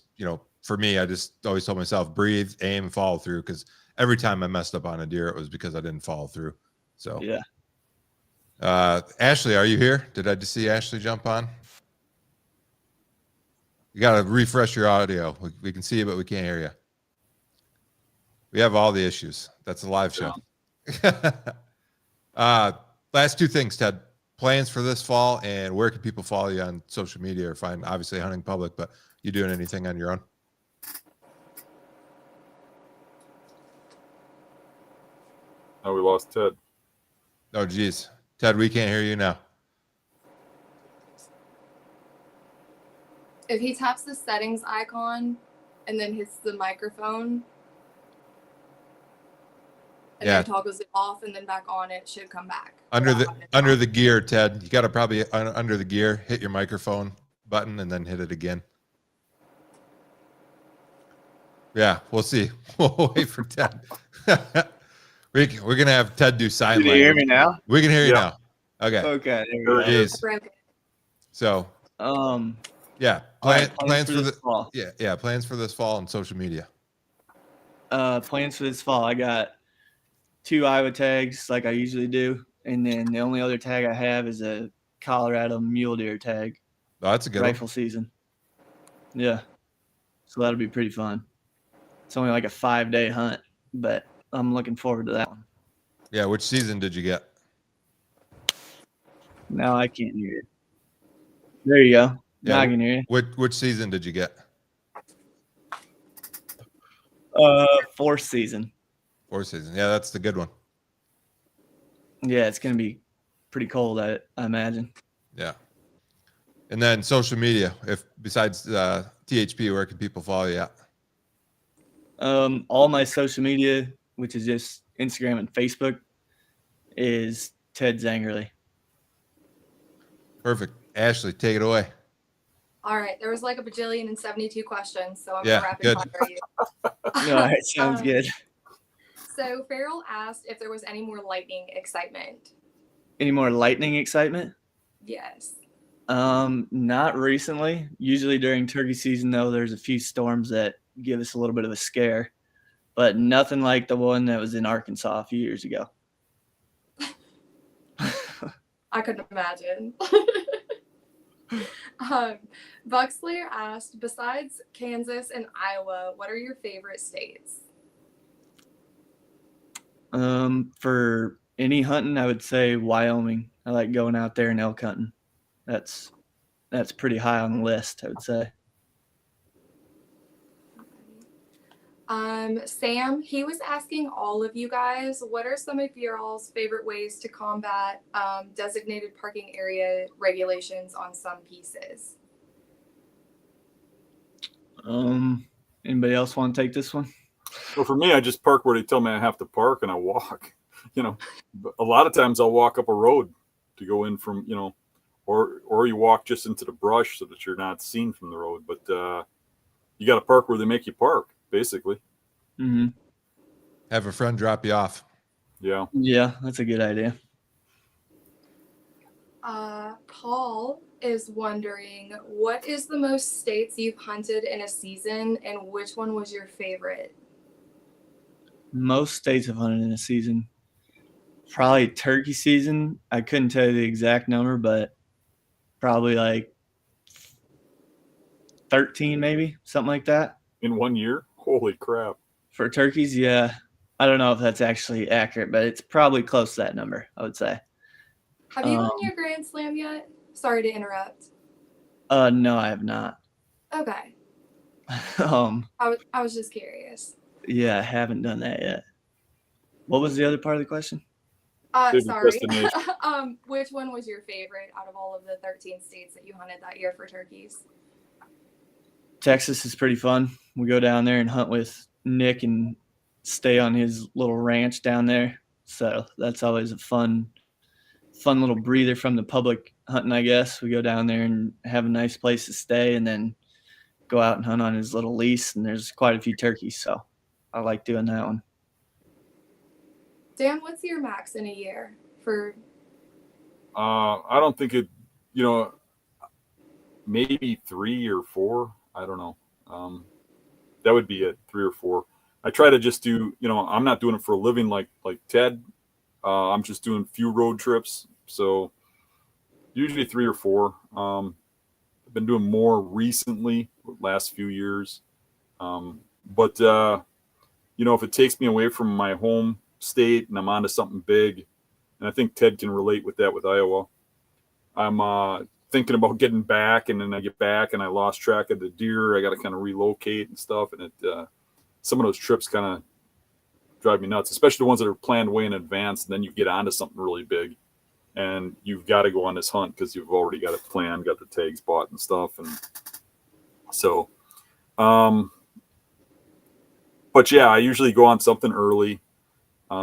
Speaker 2: for me, I just always told myself, breathe, aim, follow through. Because every time I messed up on a deer, it was because I didn't follow through. So
Speaker 3: Yeah.
Speaker 2: Ashley, are you here? Did I just see Ashley jump on? You got to refresh your audio. We can see you, but we can't hear you. We have all the issues. That's a live show. Last two things, Ted. Plans for this fall, and where can people follow you on social media or find, obviously, Hunting Public, but you doing anything on your own?
Speaker 4: Oh, we lost Ted.
Speaker 2: Oh, geez. Ted, we can't hear you now.
Speaker 5: If he taps the settings icon and then hits the microphone and then toggles it off and then back on, it should come back.
Speaker 2: Under the gear, Ted. You got to probably under the gear, hit your microphone button and then hit it again. Yeah, we'll see. We'll wait for Ted. We're gonna have Ted do sign language.
Speaker 3: Can you hear me now?
Speaker 2: We can hear you now. Okay.
Speaker 3: Okay. There we go.
Speaker 2: So yeah, plans for the fall. Yeah, plans for this fall and social media.
Speaker 3: Plans for this fall. I got 2 Iowa tags like I usually do, and then the only other tag I have is a Colorado mule deer tag.
Speaker 2: Oh, that's a good
Speaker 3: rifle season. Yeah, so that'll be pretty fun. It's only like a 5-day hunt, but I'm looking forward to that one.
Speaker 2: Yeah, which season did you get?
Speaker 3: No, I can't hear you. There you go.
Speaker 2: Yeah,
Speaker 3: now I can hear you.
Speaker 2: Which season did you get?
Speaker 3: 4th season.
Speaker 2: 4th season. Yeah, that's the good one.
Speaker 3: Yeah, it's gonna be pretty cold, I imagine.
Speaker 2: Yeah. And then social media. If besides THP, where can people follow you at?
Speaker 3: All my social media, which is just Instagram and Facebook, is Ted Zangerle.
Speaker 2: Perfect. Ashley, take it away.
Speaker 5: All right. There was like a bajillion and 72 questions, so I'm
Speaker 2: yeah,
Speaker 5: rapid fire you.
Speaker 3: All right, sounds good.
Speaker 5: So Farrell asked if there was any more lightning excitement.
Speaker 3: Any more lightning excitement?
Speaker 5: Yes.
Speaker 3: Not recently. Usually during turkey season, though, there's a few storms that give us a little bit of a scare, but nothing like the one that was in Arkansas a few years ago.
Speaker 5: I couldn't imagine. Buckslayer asked, besides Kansas and Iowa, what are your favorite states?
Speaker 3: For any hunting, I would say Wyoming. I like going out there and elk hunting. That's pretty high on the list, I would say.
Speaker 5: Sam, he was asking all of you guys, what are some of your all's favorite ways to combat designated parking area regulations on some pieces?
Speaker 3: Anybody else want to take this one?
Speaker 4: Well, for me, I just park where they tell me I have to park, and I walk. A lot of times I'll walk up a road to go in from, or you walk just into the brush so that you're not seen from the road. But you got to park where they make you park, basically.
Speaker 3: Mm-hmm.
Speaker 2: Have a friend drop you off.
Speaker 4: Yeah.
Speaker 3: Yeah, that's a good idea.
Speaker 5: Paul is wondering, what is the most states you've hunted in a season, and which one was your favorite?
Speaker 3: Most states I've hunted in a season. Probably turkey season. I couldn't tell you the exact number, but probably like 13 maybe, something like that.
Speaker 4: In 1 year? Holy crap.
Speaker 3: For turkeys, yeah. I don't know if that's actually accurate, but it's probably close to that number, I would say.
Speaker 5: Have you gotten your Grand Slam yet? Sorry to interrupt.
Speaker 3: No, I have not.
Speaker 5: Okay. I was just curious.
Speaker 3: Yeah, I haven't done that yet. What was the other part of the question?
Speaker 5: Sorry. Which one was your favorite out of all of the 13 states that you hunted that year for turkeys?
Speaker 3: Texas is pretty fun. We go down there and hunt with Nick and stay on his little ranch down there. So that's always a fun little breather from the public hunting, I guess. We go down there and have a nice place to stay and then go out and hunt on his little lease. And there's quite a few turkeys. So I like doing that one.
Speaker 5: Dan, what's your max in a year for?
Speaker 4: I don't think it, maybe 3 or 4. I don't know. that would be it, 3 or 4. I try to just do, I'm not doing it for a living like Ted. I'm just doing few road trips. So usually 3 or 4. I've been doing more recently, last few years. But if it takes me away from my home state and I'm onto something big, and I think Ted can relate with that with Iowa, I'm thinking about getting back, and then I get back and I lost track of the deer. I got to kind of relocate and stuff. And some of those trips kind of drive me nuts, especially the ones that are planned way in advance. And then you get onto something really big and you've got to go on this hunt because you've already got it planned, got the tags bought and stuff. And so, but yeah, I usually go on something early,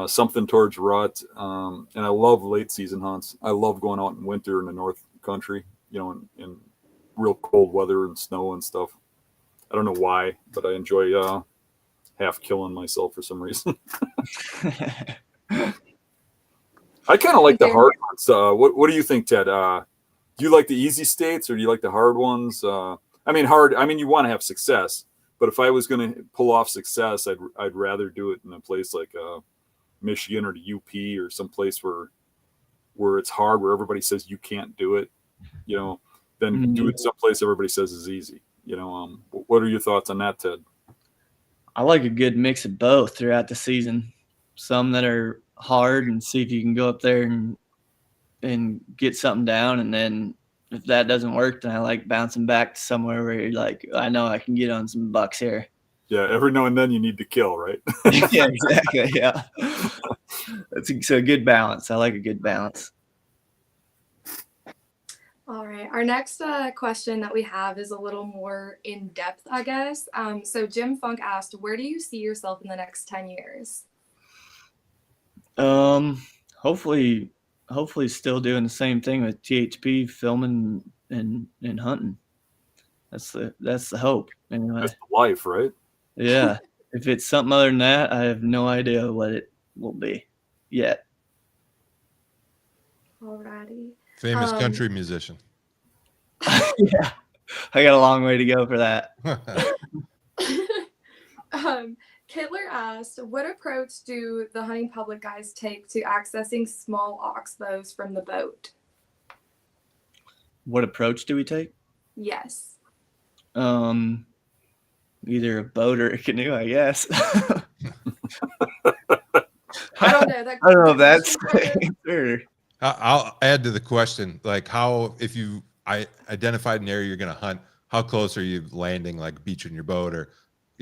Speaker 4: something towards rut. And I love late season hunts. I love going out in winter in the North Country, in real cold weather and snow and stuff. I don't know why, but I enjoy half killing myself for some reason. I kind of like the hard ones. What do you think, Ted? Do you like the easy states or do you like the hard ones? Hard. You want to have success, but if I was going to pull off success, I'd rather do it in a place like Michigan or the UP or some place where it's hard, where everybody says you can't do it, then do it someplace everybody says is easy. What are your thoughts on that, Ted?
Speaker 3: I like a good mix of both throughout the season. Some that are hard and see if you can go up there and get something down. And then if that doesn't work, then I like bouncing back to somewhere where you're like, I know I can get on some bucks here.
Speaker 4: Yeah, every now and then you need to kill, right?
Speaker 3: Yeah, exactly. Yeah. It's a good balance. I like a good balance.
Speaker 5: All right. Our next question that we have is a little more in depth, I guess. So Jim Funk asked, where do you see yourself in the next 10 years?
Speaker 3: Hopefully still doing the same thing with THP, filming and hunting. That's the hope. Anyway.
Speaker 4: That's the life, right?
Speaker 3: Yeah. If it's something other than that, I have no idea what it will be yet.
Speaker 5: Alrighty.
Speaker 2: Famous country musician.
Speaker 3: Yeah. I got a long way to go for that.
Speaker 5: Kittler asked, what approach do the hunting public guys take to accessing small oxbows from the boat?
Speaker 3: What approach do we take?
Speaker 5: Yes.
Speaker 3: Either a boat or a canoe, I guess.
Speaker 5: I don't know.
Speaker 3: I don't know if that's sure.
Speaker 2: I'll add to the question, like if you identified an area you're going to hunt, how close are you landing, like beaching your boat, or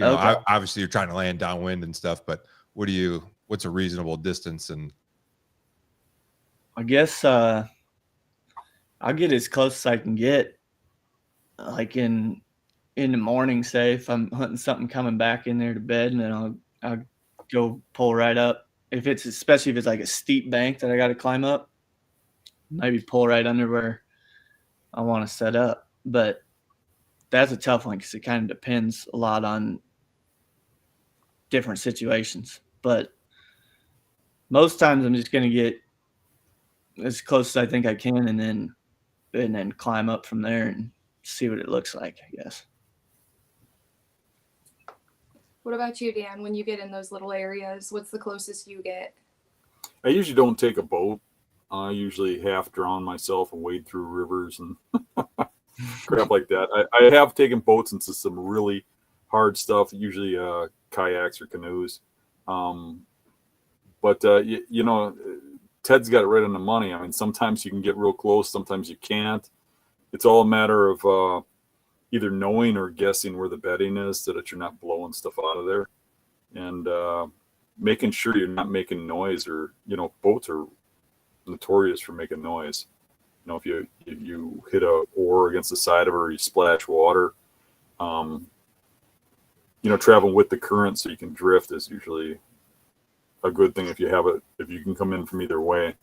Speaker 3: Okay.
Speaker 2: Obviously you're trying to land downwind and stuff, but what's a reasonable distance? And
Speaker 3: I guess I'll get as close as I can get, like in the morning, say if I'm hunting something coming back in there to bed, and then I'll go pull right up. Especially if it's like a steep bank that I got to climb up, maybe pull right under where I want to set up. But that's a tough one because it kind of depends a lot on different situations. But most times I'm just going to get as close as I think I can, and then climb up from there and see what it looks like, I guess.
Speaker 5: What about you, Dan? When you get in those little areas, what's the closest you get?
Speaker 4: I usually don't take a boat. I usually half drown myself and wade through rivers and crap like that. I have taken boats into some really hard stuff, usually kayaks or canoes. But Ted's got it right on the money. I mean, sometimes you can get real close, sometimes you can't. It's all a matter of either knowing or guessing where the bedding is so that you're not blowing stuff out of there, and making sure you're not making noise, or boats are notorious for making noise. If you hit a oar against the side of it or you splash water, traveling with the current so you can drift is usually a good thing if you can come in from either way,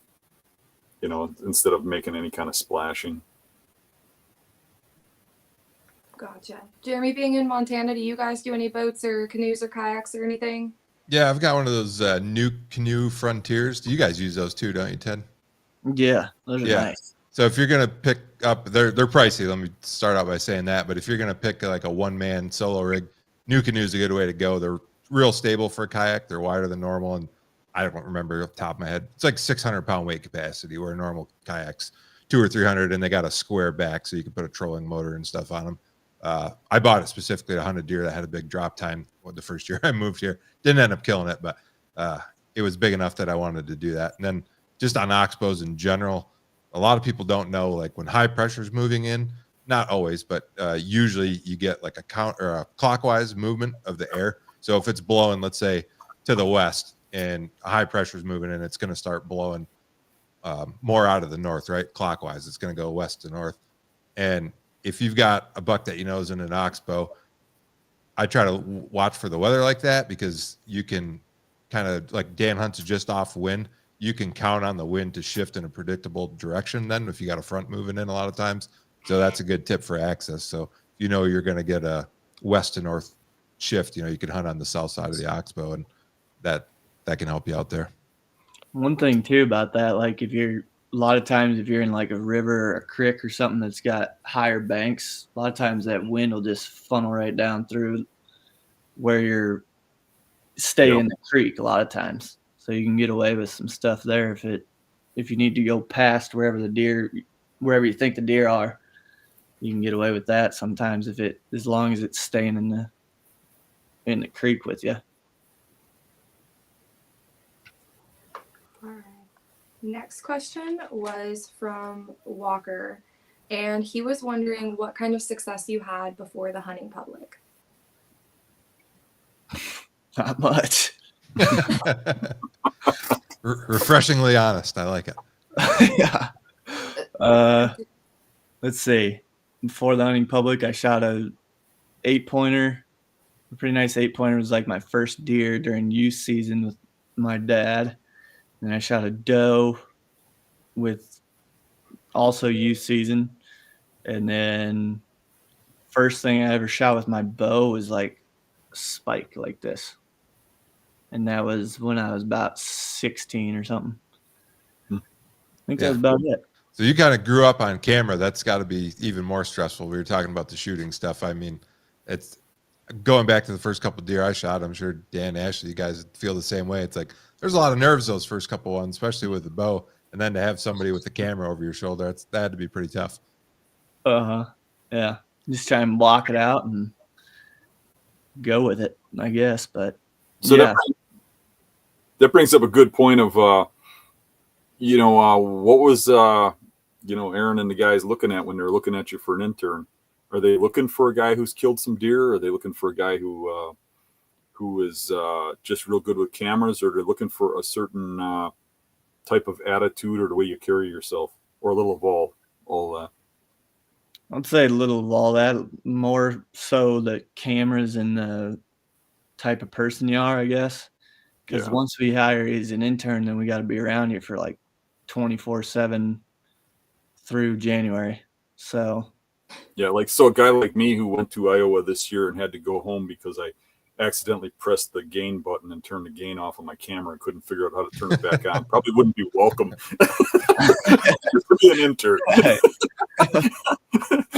Speaker 4: instead of making any kind of splashing.
Speaker 5: Gotcha. Jeremy, being in Montana, do you guys do any boats or canoes or kayaks or anything?
Speaker 2: Yeah, I've got one of those new canoe Frontiers. Do you guys use those too, don't you, Ted?
Speaker 3: Yeah, those are nice.
Speaker 2: So if you're gonna pick up, they're pricey. Let me start out by saying that. But if you're gonna pick like a one-man solo rig, new canoes a good way to go. They're real stable for a kayak. They're wider than normal, and I don't remember off the top of my head. It's like 600-pound weight capacity, where normal kayaks 200 or 300, and they got a square back so you can put a trolling motor and stuff on them. I bought it specifically to hunt a deer that had a big drop time the first year I moved here. Didn't end up killing it, but it was big enough that I wanted to do that. And then just on oxbows in general, a lot of people don't know, like when high pressure is moving in, not always, but usually you get like a clockwise movement of the air. So if it's blowing, let's say to the west, and high pressure is moving in, it's going to start blowing more out of the north, right? Clockwise, it's going to go west to north. And if you've got a buck that you know is in an oxbow, I try to watch for the weather like that, because you can kind of, like Dan hunts just off wind, you can count on the wind to shift in a predictable direction then if you got a front moving in a lot of times. So that's a good tip for access. So if you know you're going to get a west to north shift, you can hunt on the south side of the oxbow, and that can help you out there.
Speaker 3: One thing too about that, like a lot of times if you're in like a river or a creek or something that's got higher banks, a lot of times that wind will just funnel right down through where you're staying in the creek a lot of times. So you can get away with some stuff there if you need to go past wherever you think the deer are, you can get away with that sometimes as long as it's staying in the creek with you.
Speaker 5: All right. Next question was from Walker, and he was wondering what kind of success you had before the hunting public.
Speaker 3: Not much.
Speaker 2: Refreshingly honest. I like it.
Speaker 3: Yeah. Let's see. Before the hunting public, I shot a 8-pointer. A pretty nice 8-pointer. It was like my first deer during youth season with my dad. And I shot a doe with also youth season. And then first thing I ever shot with my bow was like a spike like this. And that was when I was about 16 or something. I think that was about it.
Speaker 2: So you kind of grew up on camera. That's got to be even more stressful. We were talking about the shooting stuff. I mean, it's going back to the first couple of deer I shot. I'm sure Dan, Ashley, you guys feel the same way. It's like there's a lot of nerves those first couple ones, especially with the bow, and then to have somebody with the camera over your shoulder, that had to be pretty tough.
Speaker 3: Yeah. Just try and block it out and go with it, I guess. But
Speaker 4: so
Speaker 3: yeah.
Speaker 4: That brings up a good point of what was Aaron and the guys looking at when they're looking at you for an intern? Are they looking for a guy who's killed some deer? Or are they looking for a guy who is just real good with cameras? Or are they looking for a certain type of attitude or the way you carry yourself, or a little of all that?
Speaker 3: I'd say a little of all that, more so the cameras and the type of person you are, I guess. Because once we hire you as an intern, then we got to be around you for like 24/7 through January. So,
Speaker 4: yeah, so a guy like me who went to Iowa this year and had to go home because I accidentally pressed the gain button and turned the gain off on my camera and couldn't figure out how to turn it back on, probably wouldn't be welcome to be an intern.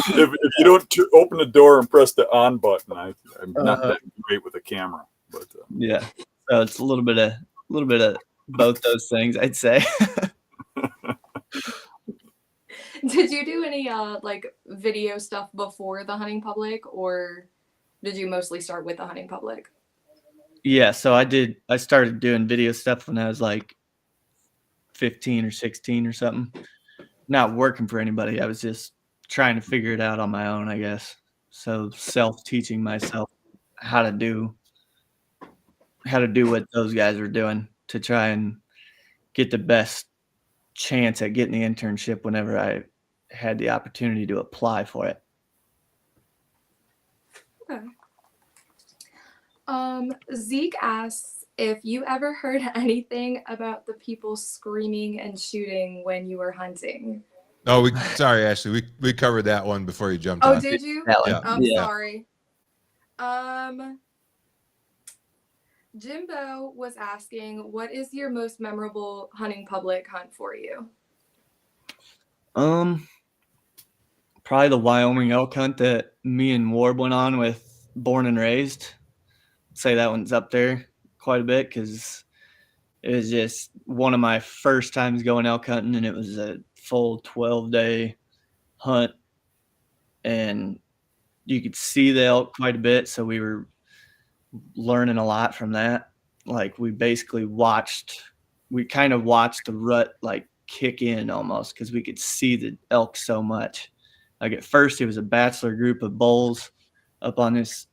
Speaker 4: If you don't open the door and press the on button, I'm not that great with a camera. But
Speaker 3: yeah, so it's a little bit of both those things, I'd say.
Speaker 5: Did you do any video stuff before the hunting public, or did you mostly start with the hunting public?
Speaker 3: Yeah, so I started doing video stuff when I was like 15 or 16 or something. Not working for anybody. I was just trying to figure it out on my own, I guess. So self-teaching myself how to do what those guys were doing to try and get the best chance at getting the internship whenever I had the opportunity to apply for it.
Speaker 5: Okay. Zeke asks if you ever heard anything about the people screaming and shooting when you were hunting.
Speaker 2: Oh, sorry, Ashley. We covered that one before you jumped on.
Speaker 5: Oh, did you?
Speaker 2: Yeah.
Speaker 5: I'm
Speaker 3: Yeah.
Speaker 5: sorry. Jimbo was asking, what is your most memorable hunting public hunt for you?
Speaker 3: Probably the Wyoming elk hunt that me and Warb went on with Born and Raised. say that one's up there quite a bit because it was just one of my first times going elk hunting, and it was a full 12-day hunt, and you could see the elk quite a bit. So we were learning a lot from that. Like we kind of watched the rut like kick in almost because we could see the elk so much. Like at first it was a bachelor group of bulls up on this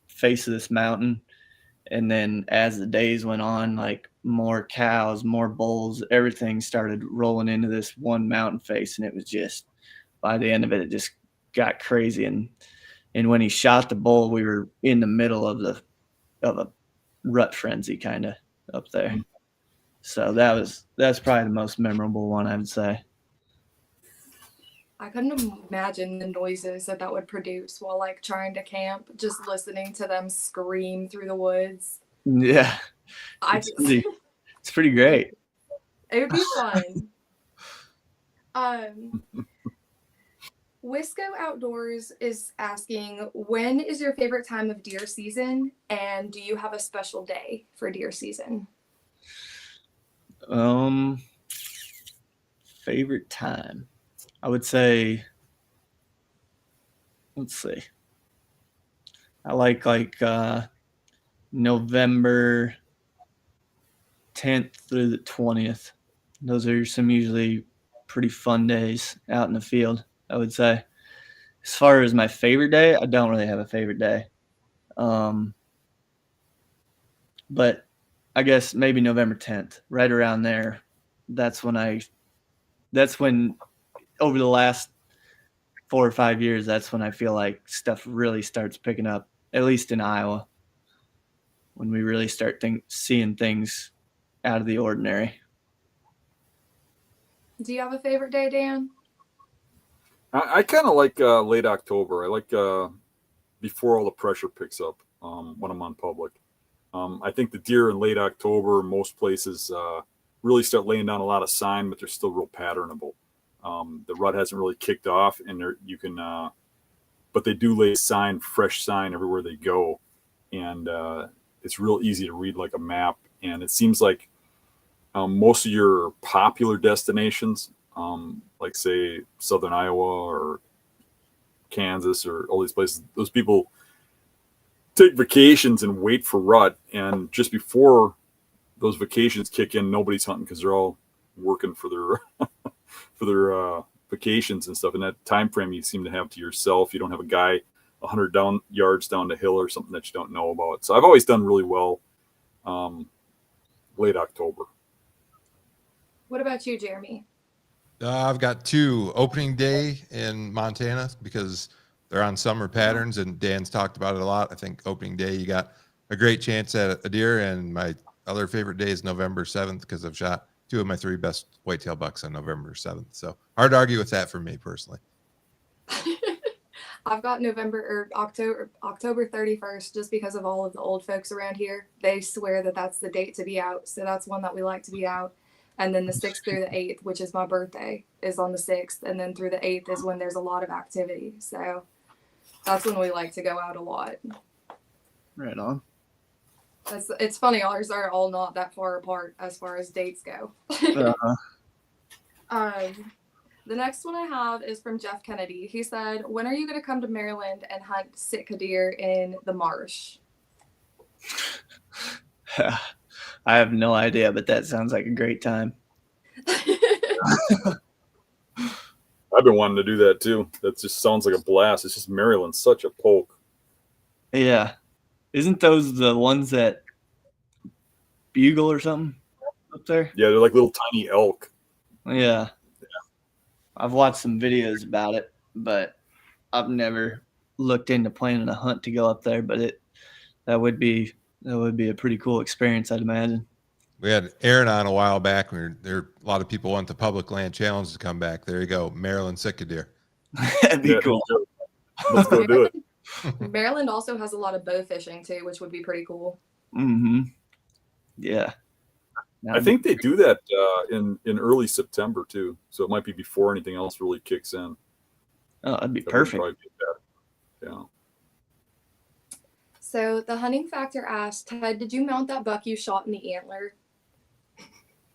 Speaker 3: face of this mountain. And then as the days went on, like more cows, more bulls, everything started rolling into this one mountain face. And it was just, by the end of it, it just got crazy. And when he shot the bull, we were in the middle of a rut frenzy kind of up there. So that's probably the most memorable one, I would say.
Speaker 5: I couldn't imagine the noises that would produce while like trying to camp, just listening to them scream through the woods.
Speaker 3: Yeah. It's pretty great.
Speaker 5: It would be fun. Wisco Outdoors is asking, when is your favorite time of deer season, and do you have a special day for deer season?
Speaker 3: Favorite time, I would say, let's see, I like November 10th through the 20th. Those are some usually pretty fun days out in the field, I would say. As far as my favorite day, I don't really have a favorite day. But I guess maybe November 10th, right around there. That's when over the last 4 or 5 years, that's when I feel like stuff really starts picking up, at least in Iowa, when we really start seeing things out of the ordinary.
Speaker 5: Do you have a favorite day, Dan?
Speaker 4: I kind of like late October. I like before all the pressure picks up when I'm on public. I think the deer in late October, most places really start laying down a lot of sign, but they're still real patternable. The rut hasn't really kicked off, and but they do lay fresh sign everywhere they go, and it's real easy to read like a map. And it seems like most of your popular destinations, like say Southern Iowa or Kansas or all these places, those people take vacations and wait for rut, and just before those vacations kick in, nobody's hunting because they're all working for their for their vacations and stuff. In that time frame, you seem to have to yourself. You don't have a guy 100 yards down the hill or something that you don't know about. So I've always done really well late October.
Speaker 5: What about you, Jeremy?
Speaker 2: I've got 2: opening day in Montana because they're on summer patterns, and Dan's talked about it a lot. I think opening day, you got a great chance at a deer, and my other favorite day is November 7th because I've shot 2 of my 3 best whitetail bucks on November 7th. So hard to argue with that for me personally.
Speaker 5: I've got October 31st just because of all of the old folks around here. They swear that that's the date to be out. So that's one that we like to be out. And then the 6th through the 8th, which is my birthday, is on the 6th. And then through the 8th is when there's a lot of activity. So that's when we like to go out a lot.
Speaker 3: Right on.
Speaker 5: It's funny. Ours are all not that far apart as far as dates go. The next one I have is from Jeff Kennedy. He said, when are you going to come to Maryland and hunt Sitka deer in the marsh?
Speaker 3: I have no idea, but that sounds like a great time.
Speaker 4: I've been wanting to do that too. That just sounds like a blast. It's just Maryland's such a poke.
Speaker 3: Yeah. Isn't those the ones that bugle or something up there?
Speaker 4: Yeah, they're like little tiny elk.
Speaker 3: Yeah. I've watched some videos about it, but I've never looked into planning a hunt to go up there, but that would be a pretty cool experience, I'd imagine.
Speaker 2: We had Aaron on a while back. A lot of people want the public land challenge to come back. There you go, Maryland Sitka deer.
Speaker 3: That'd be cool.
Speaker 4: Let's go do it.
Speaker 5: Maryland also has a lot of bow fishing too, which would be pretty cool.
Speaker 3: Mm-hmm. Yeah.
Speaker 4: I think they do that in early September too, so it might be before anything else really kicks in.
Speaker 3: Oh, that'd be perfect.
Speaker 4: Yeah.
Speaker 5: So the hunting factor asked, Ted, did you mount that buck you shot in the antler?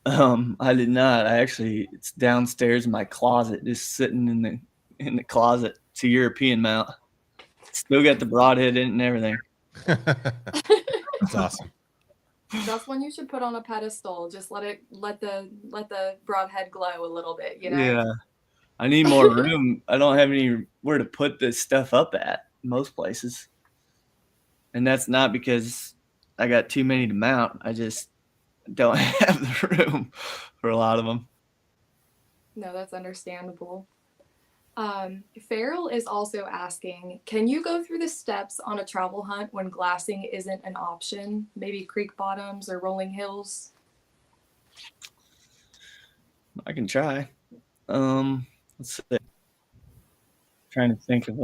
Speaker 3: I did not. It's downstairs in my closet, just sitting in the closet. It's a European mount. Still got the broadhead in it and everything.
Speaker 2: That's awesome.
Speaker 5: That's one you should put on a pedestal. Just let the broadhead glow a little bit,
Speaker 3: Yeah. I need more room. I don't have anywhere to put this stuff up at most places. And that's not because I got too many to mount. I just don't have the room for a lot of them.
Speaker 5: No, that's understandable. Farrell is also asking, can you go through the steps on a travel hunt when glassing isn't an option? Maybe creek bottoms or rolling hills?
Speaker 3: I can try. Let's see. Trying to think of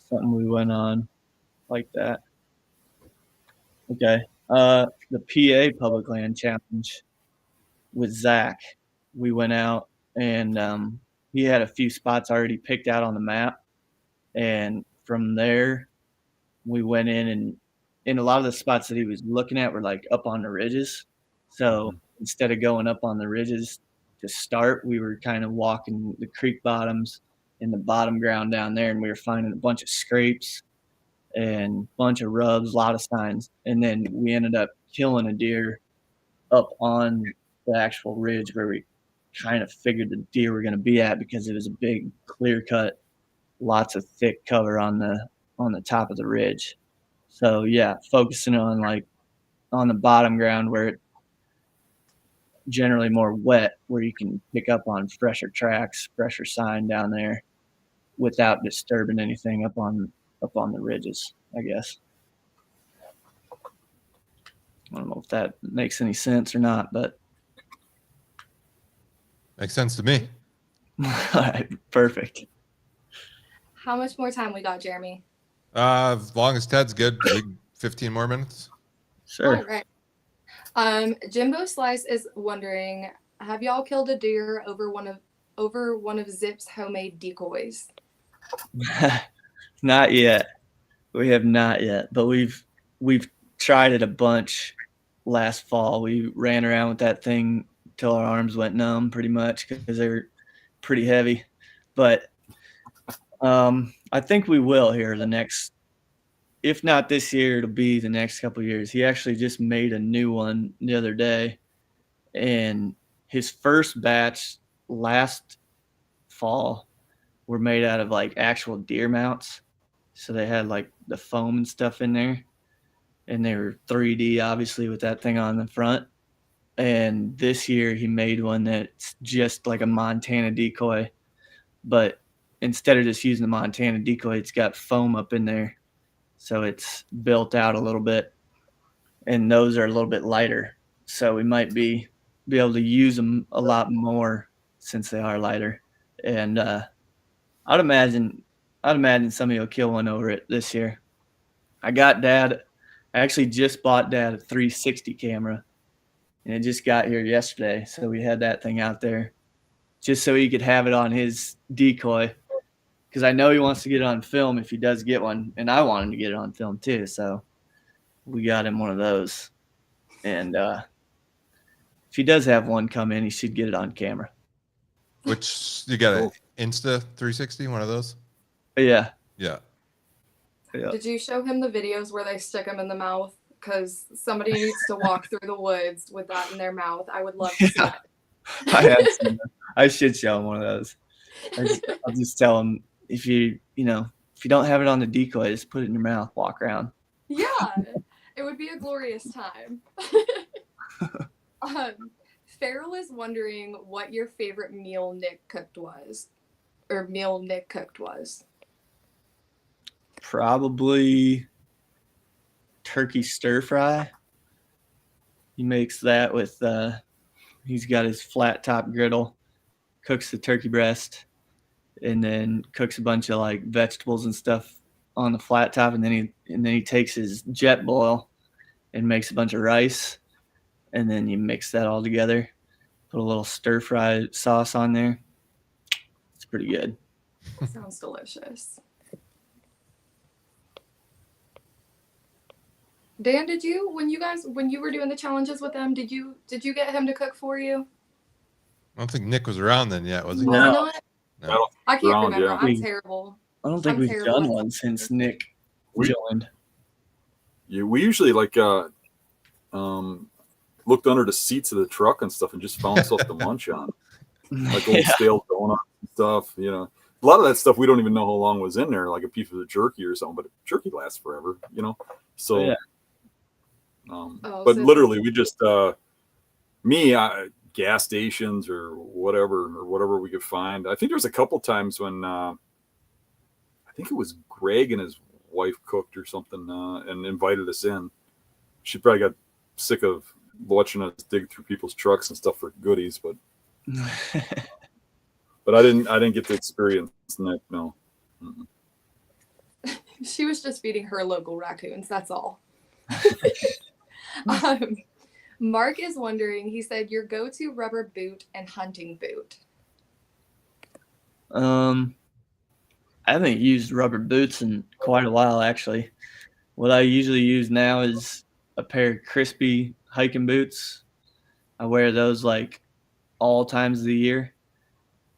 Speaker 3: something we went on like that. Okay. The PA Public Land Challenge with Zach. We went out and he had a few spots already picked out on the map. And from there, we went in a lot of the spots that he was looking at were like up on the ridges. So instead of going up on the ridges to start, we were kind of walking the creek bottoms in the bottom ground down there, and we were finding a bunch of scrapes and a bunch of rubs, a lot of signs. And then we ended up killing a deer up on the actual ridge where we kind of figured the deer were going to be at, because it was a big clear cut, lots of thick cover on the top of the ridge. So yeah, focusing on the bottom ground where it generally more wet, where you can pick up on fresher tracks, fresher sign down there without disturbing anything up on the ridges, I guess. I don't know if that makes any sense or not, but
Speaker 2: Makes sense to me.
Speaker 3: all right, perfect.
Speaker 5: How much more time we got, Jeremy?
Speaker 2: As long as Ted's good, 15 more minutes.
Speaker 3: Sure.
Speaker 5: All right. Jimbo Slice is wondering, have y'all killed a deer over one of Zip's homemade decoys?
Speaker 3: Not yet. We have not yet, but we've tried it a bunch. Last fall, we ran around with that thing till our arms went numb, pretty much, because they were pretty heavy. But I think we will here the next, if not this year, it'll be the next couple of years. He actually just made a new one the other day, and his first batch last fall were made out of like actual deer mounts. So they had like the foam and stuff in there, and they were 3D, obviously, with that thing on the front. And this year he made one that's just like a Montana decoy, but instead of just using the Montana decoy, it's got foam up in there. So it's built out a little bit, and those are a little bit lighter. So we might be able to use them a lot more since they are lighter. And I'd imagine somebody will kill one over it this year. I actually just bought Dad a 360 camera, and it just got here yesterday. So we had that thing out there just so he could have it on his decoy, because I know he wants to get it on film if he does get one, and I want him to get it on film too. So we got him one of those, and if he does have one come in, he should get it on camera.
Speaker 2: Which you got an Insta 360, one of those?
Speaker 3: Yeah.
Speaker 2: Yeah.
Speaker 5: Did you show him the videos where they stick them in the mouth? Because somebody needs to walk through the woods with that in their mouth. I would love to see that.
Speaker 3: I have seen that. I should show him one of those. I'll just tell him, if you don't have it on the decoy, just put it in your mouth, walk around.
Speaker 5: Yeah, it would be a glorious time. Farrell is wondering what your favorite meal Nick cooked was.
Speaker 3: Probably turkey stir fry. He makes that with he's got his flat top griddle, cooks the turkey breast, and then cooks a bunch of like vegetables and stuff on the flat top, and then he takes his jet boil and makes a bunch of rice, and then you mix that all together, put a little stir fry sauce on there. It's pretty good.
Speaker 5: Sounds delicious. Dan, did you when you were doing the challenges with them, did you get him to cook for you?
Speaker 2: I don't think Nick was around then yet, was he?
Speaker 3: No.
Speaker 5: Not?
Speaker 2: No.
Speaker 5: I can't
Speaker 4: Around,
Speaker 5: remember.
Speaker 4: yeah.
Speaker 5: I'm terrible.
Speaker 3: I don't think
Speaker 5: I'm
Speaker 3: we've
Speaker 5: terrible
Speaker 3: done
Speaker 5: at
Speaker 3: one since Nick
Speaker 4: We-
Speaker 3: joined.
Speaker 4: Yeah, we usually like looked under the seats of the truck and stuff and just found stuff to munch on, like old stale donuts and stuff. You know, a lot of that stuff we don't even know how long was in there, like a piece of the jerky or something. But jerky lasts forever, you know. So,
Speaker 3: Yeah.
Speaker 4: But
Speaker 5: so-
Speaker 4: literally, we just gas stations or whatever we could find. I think there was a couple times when I think it was Greg and his wife cooked or something and invited us in. She probably got sick of watching us dig through people's trucks and stuff for goodies, but I didn't get to experience that. No. Mm-mm.
Speaker 5: She was just feeding her local raccoons. That's all. Mark is wondering. He said your go-to rubber boot and hunting boot.
Speaker 3: I haven't used rubber boots in quite a while, actually. What I usually use now is a pair of crispy hiking boots. I wear those like all times of the year.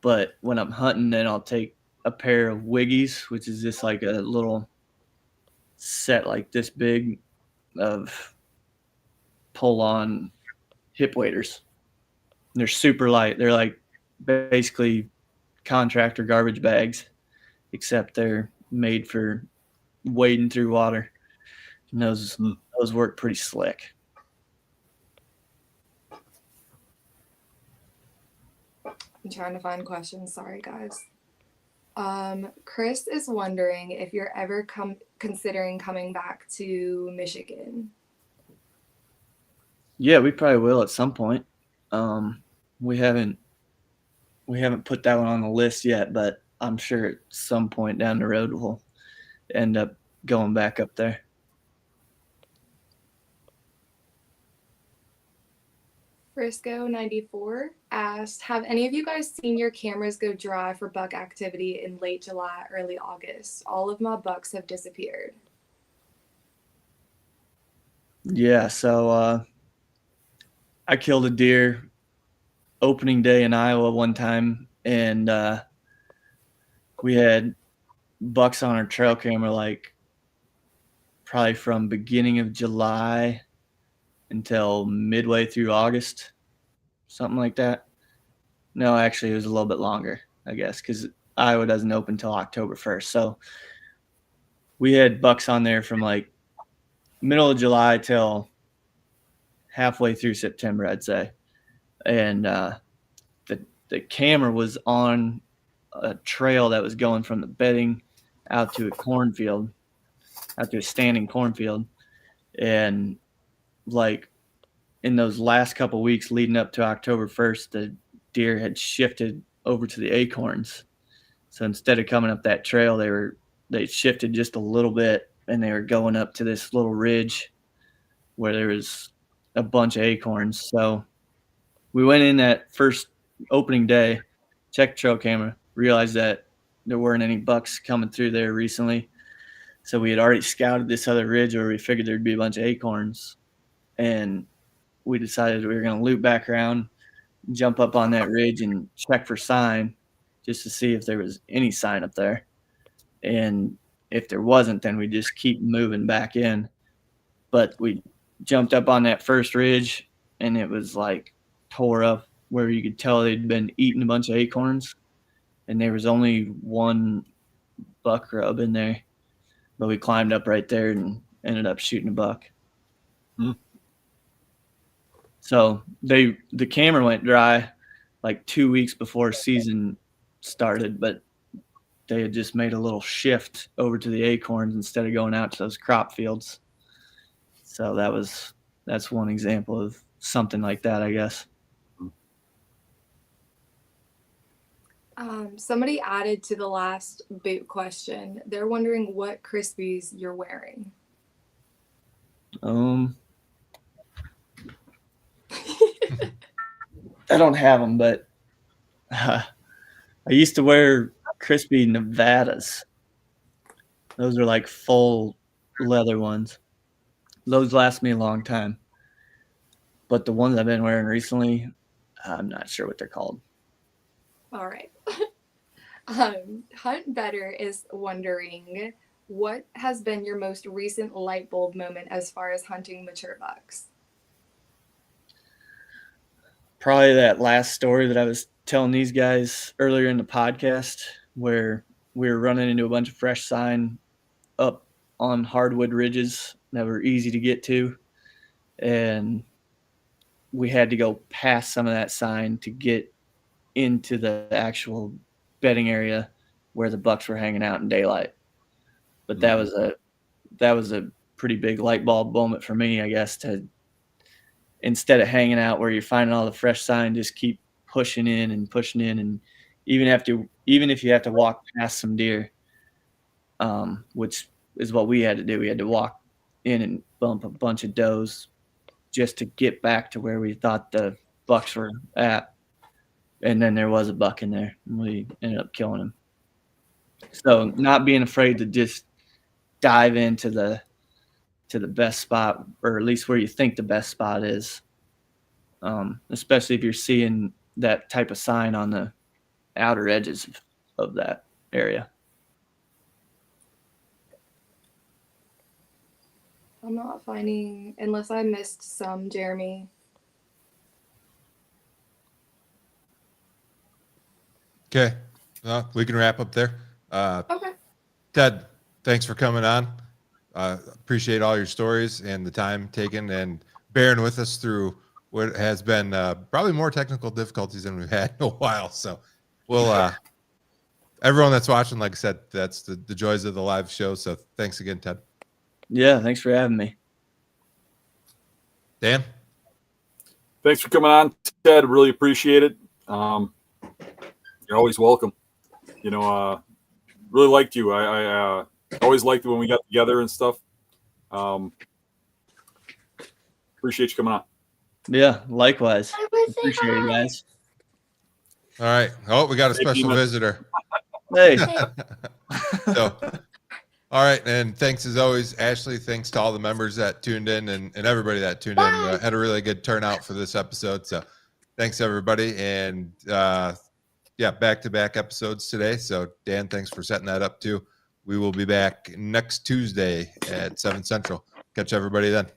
Speaker 3: But when I'm hunting, then I'll take a pair of Wiggies, which is just like a little set like this big of pull-on hip waders. They're super light. They're like basically contractor garbage bags, except they're made for wading through water. And those work pretty slick.
Speaker 5: I'm trying to find questions. Sorry, guys. Chris is wondering if you're ever considering coming back to Michigan.
Speaker 3: Yeah, we probably will at some point. We haven't put that one on the list yet, but I'm sure at some point down the road we'll end up going back up there.
Speaker 5: Frisco 94 asked, have any of you guys seen your cameras go dry for buck activity in late July, early August? All of my bucks have disappeared.
Speaker 3: Yeah, so I killed a deer opening day in Iowa one time, and we had bucks on our trail camera like probably from beginning of July until midway through August, something like that. No, actually, it was a little bit longer, I guess, because Iowa doesn't open until October 1st. So we had bucks on there from like middle of July till halfway through September, I'd say. And the camera was on a trail that was going from the bedding out to a cornfield, out to a standing cornfield. And like in those last couple of weeks leading up to October 1st, the deer had shifted over to the acorns. So instead of coming up that trail, they shifted just a little bit, and they were going up to this little ridge where there was a bunch of acorns. So we went in that first opening day, checked the trail camera, realized that there weren't any bucks coming through there recently. So we had already scouted this other ridge where we figured there'd be a bunch of acorns. And we decided we were going to loop back around, jump up on that ridge and check for sign just to see if there was any sign up there. And if there wasn't, then we just keep moving back in. But we jumped up on that first ridge, and it was like tore up where you could tell they'd been eating a bunch of acorns. And there was only one buck rub in there. But we climbed up right there and ended up shooting a buck. So the camera went dry like 2 weeks before season started, but they had just made a little shift over to the acorns instead of going out to those crop fields. So that's one example of something like that, I guess.
Speaker 5: Somebody added to the last boot question. They're wondering what Crispies you're wearing.
Speaker 3: I don't have them, but I used to wear crispy Nevadas. Those are like full leather ones. those last me a long time. But the ones I've been wearing recently, I'm not sure what they're called.
Speaker 5: All right. Hunt Better is wondering, what has been your most recent light bulb moment as far as hunting mature bucks?
Speaker 3: Probably that last story that I was telling these guys earlier in the podcast, where we were running into a bunch of fresh sign up on hardwood ridges that were easy to get to. And we had to go past some of that sign to get into the actual bedding area where the bucks were hanging out in daylight. But that was a pretty big light bulb moment for me, I guess, to, instead of hanging out where you're finding all the fresh sign, just keep pushing in. And even if you have to walk past some deer, which is what we had to do. We had to walk in and bump a bunch of does just to get back to where we thought the bucks were at. And then there was a buck in there, and we ended up killing him. So not being afraid to just dive into the best spot, or at least where you think the best spot is, especially if you're seeing that type of sign on the outer edges of that area.
Speaker 5: I'm not finding, unless I missed some, Jeremy.
Speaker 2: Okay. Well, we can wrap up there.
Speaker 5: Okay.
Speaker 2: Ted, thanks for coming on. Appreciate all your stories and the time taken and bearing with us through what has been probably more technical difficulties than we've had in a while. So we'll, everyone that's watching, like I said, that's the joys of the live show. So thanks again, Ted.
Speaker 3: Yeah, thanks for having me.
Speaker 2: Dan?
Speaker 4: Thanks for coming on, Ted. Really appreciate it. You're always welcome. Really liked you. I always liked it when we got together and stuff. Appreciate you coming on.
Speaker 3: Yeah, likewise. Appreciate it, guys.
Speaker 2: All right. Oh, we got a special visitor.
Speaker 3: Hey.
Speaker 2: So, all right. And thanks as always, Ashley. Thanks to all the members that tuned in and everybody that tuned in. Had a really good turnout for this episode. So thanks, everybody. And back-to-back episodes today. So Dan, thanks for setting that up too. We will be back next Tuesday at 7 Central. Catch everybody then.